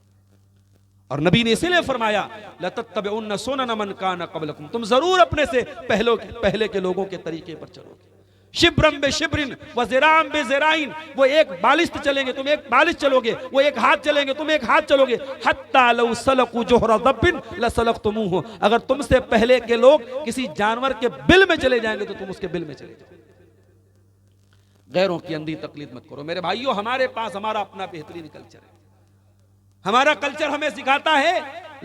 और नबी ने इसीलिए फरमाया, लतत्तबिउन्न सुनन मन कान क़ब्लकुम, तुम जरूर अपने से पहले के लोगों के तरीके पर चलोगे। शिब्रम बे शिब्रिन व ज़िराम बे ज़िराइन, वो एक बालिश चलेंगे, तुम एक बालिश चलोगे, वो एक हाथ चलेंगे, तुम एक हाथ चलोगे। हत्ता लौ सलकू जोहरा दब्बिन लसलक्तुमूहु, अगर तुमसे पहले के लोग किसी जानवर के बिल में चले जाएंगे तो तुम उसके बिल में चले जाओगे। गैरों की अंधी तकलीद मत करो मेरे भाइयों। हमारे पास हमारा अपना बेहतरीन कल्चर है। हमारा कल्चर हमें सिखाता है,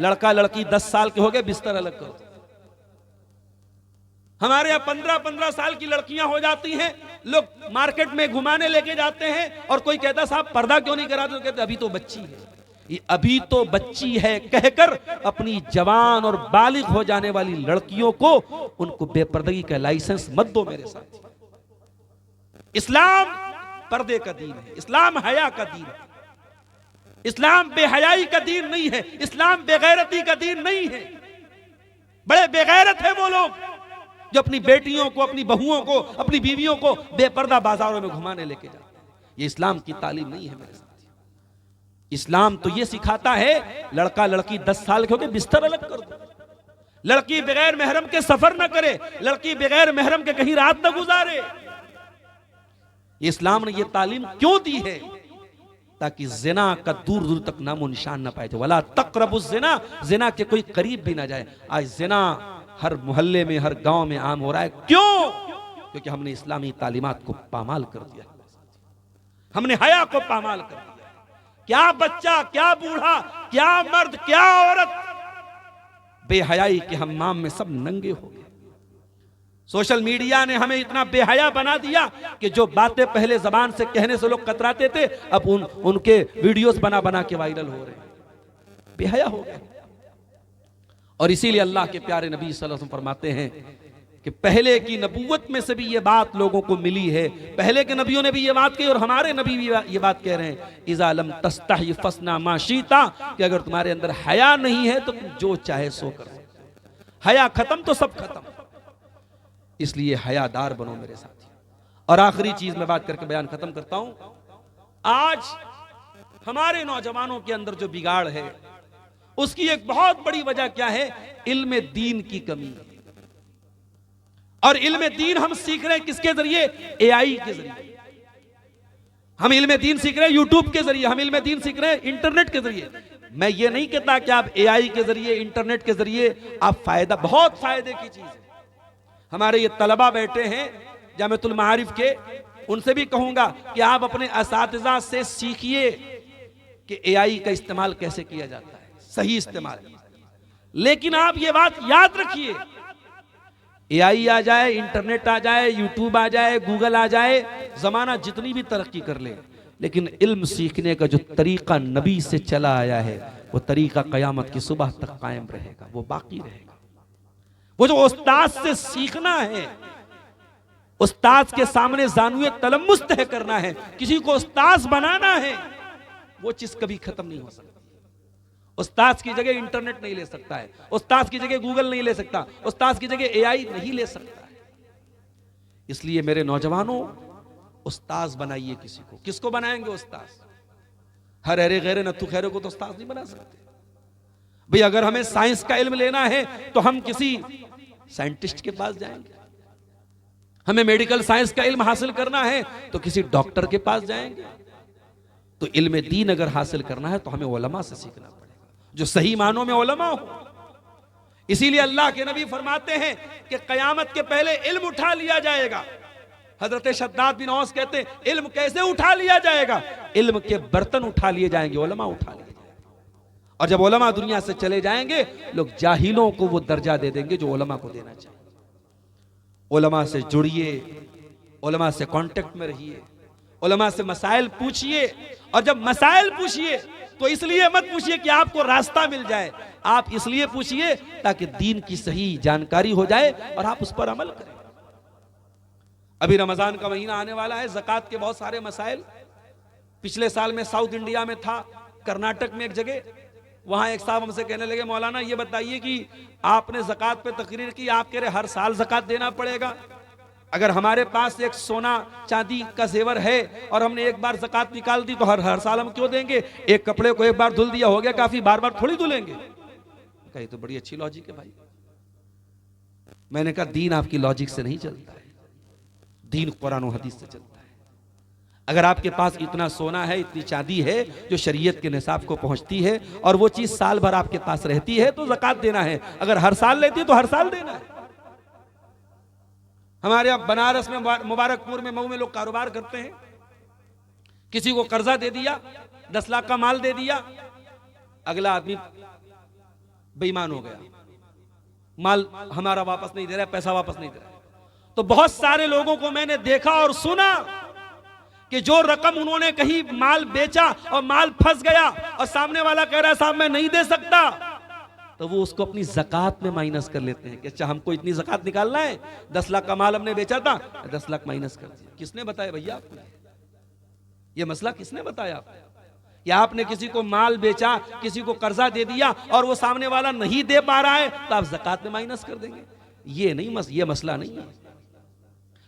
लड़का लड़की 10 साल के हो गए, बिस्तर अलग करो। हमारे यहाँ 15-15 साल की लड़कियां हो जाती हैं, लोग मार्केट में घुमाने लेके जाते हैं, और कोई कहता साहब पर्दा क्यों नहीं कराते, तो कहते अभी तो बच्ची है। ये अभी तो बच्ची है कहकर अपनी जवान और बालिग हो जाने वाली लड़कियों को उनको बेपर्दगी का लाइसेंस मत दो मेरे साथ। इस्लाम पर्दे का दीन है, इस्लाम हया का दीन है, इस्लाम बेहयाई का दीन नहीं है, इस्लाम बेगैरती का दीन नहीं है। बड़े बेगैरत है वो लोग जो अपनी बेटियों को, अपनी बहुओं को, अपनी बीवियों को बेपर्दा बाजारों में घुमाने लेके जाते हैं। ये इस्लाम की तालीम नहीं है मेरे साथ। इस्लाम तो ये सिखाता है, लड़का लड़की 10 साल के हो गए, बिस्तर अलग कर दो। लड़की बगैर महरम के सफर न करे, लड़की बगैर महरम के कहीं रात न गुजारे। इस्लाम ने ये तालीम क्यों दी है? ताकि जिना का दूर दूर तक नामो निशान न पाए। वला तक़रबुज़ ज़िना, जिना के कोई करीब भी ना जाए। आज जिना हर मोहल्ले में, हर गांव में आम हो रहा है। क्यों? क्योंकि हमने इस्लामी तालीमात को पामाल कर दिया, हमने हया को पामाल कर दिया। क्या बच्चा, क्या बूढ़ा, क्या मर्द, क्या औरत बेहयाई के हम्माम में सब नंगे हो गए। सोशल मीडिया ने हमें इतना बेहया बना दिया कि जो बातें पहले जबान से कहने से लोग कतराते थे, अब उनके वीडियोस बना बना के वायरल हो रहे हैं। बेहया हो गए। और इसीलिए अल्लाह के प्यारे नबी सल्लल्लाहु अलैहि वसल्लम फरमाते हैं कि पहले की नबूवत में से भी ये बात लोगों को मिली है। पहले के नबियों ने भी ये बात कही और हमारे नबी भी ये बात कह रहे हैं, इज़ा लम तस्तही फस्ना मा शीता, कि अगर तुम्हारे अंदर हया नहीं है तो तुम जो चाहे सो कर सकते हो। हया खत्म तो सब खत्म। इसलिए हयादार बनो मेरे साथी। और आखिरी चीज में बात करके बयान खत्म करता हूं। आज हमारे नौजवानों के अंदर जो बिगाड़ है, उसकी एक बहुत बड़ी वजह क्या है? इल्म दीन की कमी। और इल्म दीन हम सीख रहे हैं किसके जरिए? एआई के जरिए। हम इल्म दीन सीख रहे हैं यूट्यूब के जरिए, हम इल्म दीन सीख रहे हैं इंटरनेट के जरिए। मैं ये नहीं कहता कि आप एआई के जरिए, इंटरनेट के जरिए आप फायदा, बहुत फायदे की चीज है। हमारे ये तलबा बैठे हैं जामिअतुल मारिफ के, उनसे भी कहूंगा कि आप अपने असातिज़ा से सीखिए कि एआई का इस्तेमाल कैसे किया जाता है, सही इस्तेमाल। लेकिन आप ये बात याद रखिए, एआई आ जाए, इंटरनेट आ जाए, यूट्यूब आ जाए, गूगल आ जाए, जमाना जितनी भी तरक्की कर ले, लेकिन इल्म सीखने का जो तरीका नबी से चला आया है, वो तरीका क़यामत की सुबह तक कायम रहेगा, वो बाकी रहेगा। वो जो उस्ताद से सीखना है, उस्ताद के सामने जानुए तलम्मुस तय करना है, किसी को उस्ताद बनाना है, वो चीज कभी खत्म नहीं हो सकती। उस्ताद की जगह इंटरनेट नहीं ले सकता है, उस्ताद की जगह गूगल नहीं ले सकता, उस्ताद की जगह एआई नहीं ले सकता है। इसलिए मेरे नौजवानों, उस्ताद बनाइए किसी को। किसको बनाएंगे उस्ताद? हर अरे गैरे नत्थु खैरे को तो उस्ताद नहीं बना सकते भाई। अगर हमें साइंस का इल्म लेना है तो हम किसी साइंटिस्ट के पास जाएंगे, हमें मेडिकल साइंस का इल्म हासिल करना है तो किसी डॉक्टर के पास जाएंगे। तो इल्म दीन अगर हासिल करना है तो हमें उलमा से सीखना पड़ेगा, जो सही मानों में उलमा हो। इसीलिए अल्लाह के नबी फरमाते हैं कि कयामत के पहले इल्म उठा लिया जाएगा। हजरत शद्दाद बिन औस कहते हैं, इल्म कैसे उठा लिया जाएगा? इल्म के बर्तन उठा लिए जाएंगे, उलमा उठा लिए जाएंगे। और जब उलमा दुनिया से चले जाएंगे, लोग जाहिलों को वो दर्जा दे देंगे जो उलमा को देना चाहिए। उलमा से जुड़िए, उलमा से कांटेक्ट में रहिए, उलमा से मसाइल पूछिए। और जब मसाइल पूछिए तो इसलिए मत पूछिए कि आपको रास्ता मिल जाए, आप इसलिए पूछिए ताकि दीन की सही जानकारी हो जाए और आप उस पर अमल करें। अभी रमजान का महीना आने वाला है, ज़कात के बहुत सारे मसाइल। पिछले साल में साउथ इंडिया में था, कर्नाटक में एक जगह, वहां एक साहब हमसे कहने लगे, मौलाना ये बताइए कि आपने ज़कात पे तकरीर की, आप कह रहे हर साल ज़कात देना पड़ेगा। अगर हमारे पास एक सोना चांदी का जेवर है और हमने एक बार ज़कात निकाल दी तो हर साल हम क्यों देंगे? एक कपड़े को एक बार धुल दिया हो गया काफी, बार बार थोड़ी धुलेंगे। कही तो बड़ी अच्छी लॉजिक है भाई। मैंने कहा दीन आपकी लॉजिक से नहीं चलता है, दीन कुरान और हदीस से चलता है। अगर आपके पास इतना सोना है, इतनी चांदी है जो शरीयत के निसाब को पहुंचती है और वो चीज साल भर आपके पास रहती है तो ज़कात देना है। अगर हर साल लेती है तो हर साल देना है। हमारे यहाँ बनारस में, मुबारकपुर में, मऊ में लोग कारोबार करते हैं। किसी को कर्जा दे दिया, 10 लाख का माल दे दिया, अगला आदमी बेईमान हो गया, माल हमारा वापस नहीं दे रहा, पैसा वापस नहीं दे रहा। तो बहुत सारे लोगों को मैंने देखा और सुना कि जो रकम उन्होंने कहीं माल बेचा और माल फंस गया और सामने वाला कह रहा है साहब मैं नहीं दे सकता, तो वो उसको अपनी ज़कात में माइनस कर लेते हैं कि अच्छा हमको इतनी ज़कात निकालना है, 10 लाख का माल हमने बेचा था, 10 लाख माइनस कर दिया। किसने बताया भैया आपको ये मसला? किसने बताया आपको? या आपने किसी को माल बेचा, किसी को कर्जा दे दिया और वो सामने वाला नहीं दे पा रहा है तो आप ज़कात में माइनस कर देंगे? ये नहीं, ये मसला नहीं है।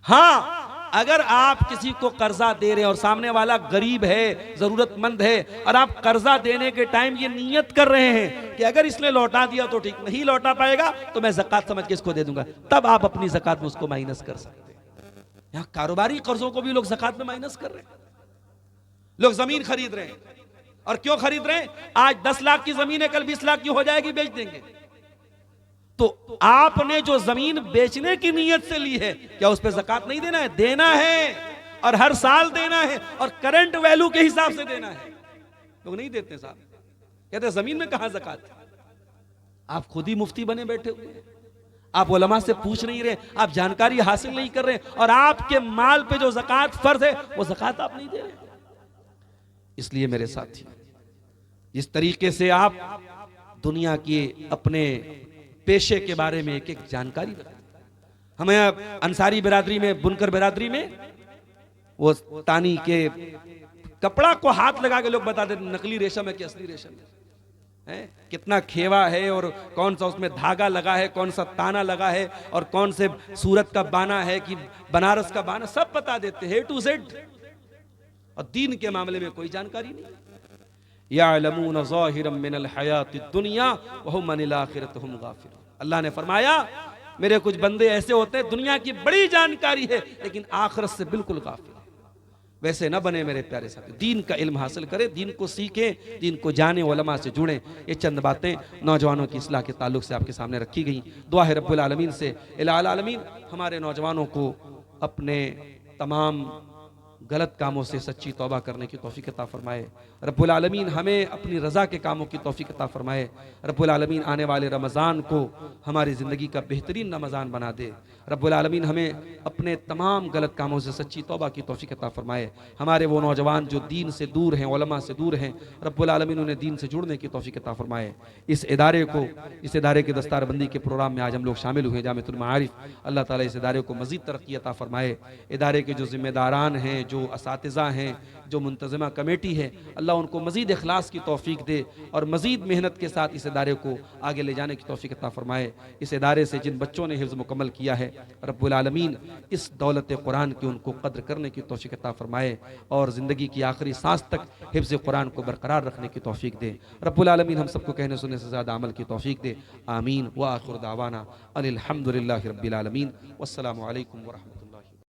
हाँ, अगर आप किसी को कर्जा दे रहे हैं और सामने वाला गरीब है, जरूरतमंद है, और आप कर्जा देने के टाइम ये नियत कर रहे हैं कि अगर इसने लौटा दिया तो ठीक, नहीं लौटा पाएगा तो मैं ज़कात समझ के इसको दे दूंगा, तब आप अपनी ज़कात में उसको माइनस कर सकते हैं। यहाँ कारोबारी कर्जों को भी लोग ज़कात में माइनस कर रहे हैं। लोग जमीन खरीद रहे हैं, और क्यों खरीद रहे हैं? आज 10 लाख की जमीन है, कल 20 लाख की हो जाएगी, बेच देंगे। तो आपने जो जमीन बेचने की नीयत से ली है, क्या उस पर ज़कात नहीं देना है? देना है, और हर साल देना है, और करंट वैल्यू के हिसाब से देना है। लोग नहीं देते साहब, कहते जमीन में कहां ज़कात? आप खुद ही मुफ्ती बने बैठे हुए, आप उलमा से पूछ नहीं रहे, आप जानकारी हासिल नहीं कर रहे, और आपके माल पे जो ज़कात फर्ज है वो ज़कात आप नहीं दे रहे। इसलिए मेरे साथी, इस तरीके से आप दुनिया के अपने पेशे के बारे में एक एक जानकारी रखें। हमें अंसारी बिरादरी में, बुनकर बिरादरी में, वो तानी के कपड़ा को हाथ लगा के लोग बता देते नकली रेशम है कि असली रेशम है, कितना खेवा है और कौन सा उसमें धागा लगा है, कौन सा ताना लगा है, और कौन से सूरत का बाना है कि बनारस का बाना, सब बता देते हैं A to Z। और दीन के मामले में कोई जानकारी नहीं। यअलमून ज़ाहिरम मिनल हयातिद दुनिया व हुम अनिल आखिरति हुम गाफिलून। अल्लाह ने फरमाया मेरे कुछ बंदे ऐसे होते हैं दुनिया की बड़ी जानकारी है लेकिन आखिरत से बिल्कुल गाफिल। वैसे न बने मेरे प्यारे साथी, दीन का इल्म हासिल करें, दीन को सीखें, दीन को जाने, उलमा से जुड़ें। ये चंद बातें नौजवानों की इस्लाह के ताल्लुक से आपके सामने रखी गई। दुआ है रब्बुल आलमीन से, इलाहुल आलमीन हमारे नौजवानों को अपने तमाम गलत कामों से सच्ची तौबा करने की तौफीक अता फरमाए। रब्बुल आलमीन हमें अपनी रज़ा के कामों की तौफीक अता फरमाए। रब्बुल आलमीन आने वाले रमज़ान को हमारी ज़िंदगी का बेहतरीन रमज़ान बना दे। रब्बुल आलमीन हमें अपने तमाम गलत कामों से सच्ची तौबा की तौफीक अता फरमाए। हमारे वो नौजवान जो दीन से दूर हैं, उलमा से दूर हैं, रब्बुल आलमीन उन्हें दीन से जुड़ने की तौफीक अता फरमाए। इस इदारे के दस्तारबंदी के प्रोग्राम में आज हम लोग शामिल हुए जामिअतुल माआरिफ। अल्लाह ताला इस इदारे को मज़ीद तरक्की अता फरमाए। इदारे के जो जिम्मेदारान हैं, जो जो असातिज़ा हैं, जो मुंतज़िमा कमेटी है, अल्लाह उनको मज़ीद इखलास की तौफ़ीक दे और मज़ीद मेहनत के साथ इस इदारे को आगे ले जाने की तौफ़ीक अता फ़रमाए। इस इदारे से जिन बच्चों ने हिफ्ज़ मुकम्मल किया है, रब्बुल आलमीन इस दौलत कुरान की उनको कद्र करने की तौफ़ीक अता फ़रमाए और ज़िंदगी की आखिरी सांस तक हिफ्ज़ कुरान को बरकरार रखने की तौफ़ीक दे। रब्बुल आलमीन हम सबको कहने सुनने से ज़्यादा अमल की तौफ़ीक दे। आमीन व आखिर दावाना अनिल हम्दुलिल्लाहि रब्बिल आलमीन। वस्सलामु अलैकुम व रहमतुल्लाहि।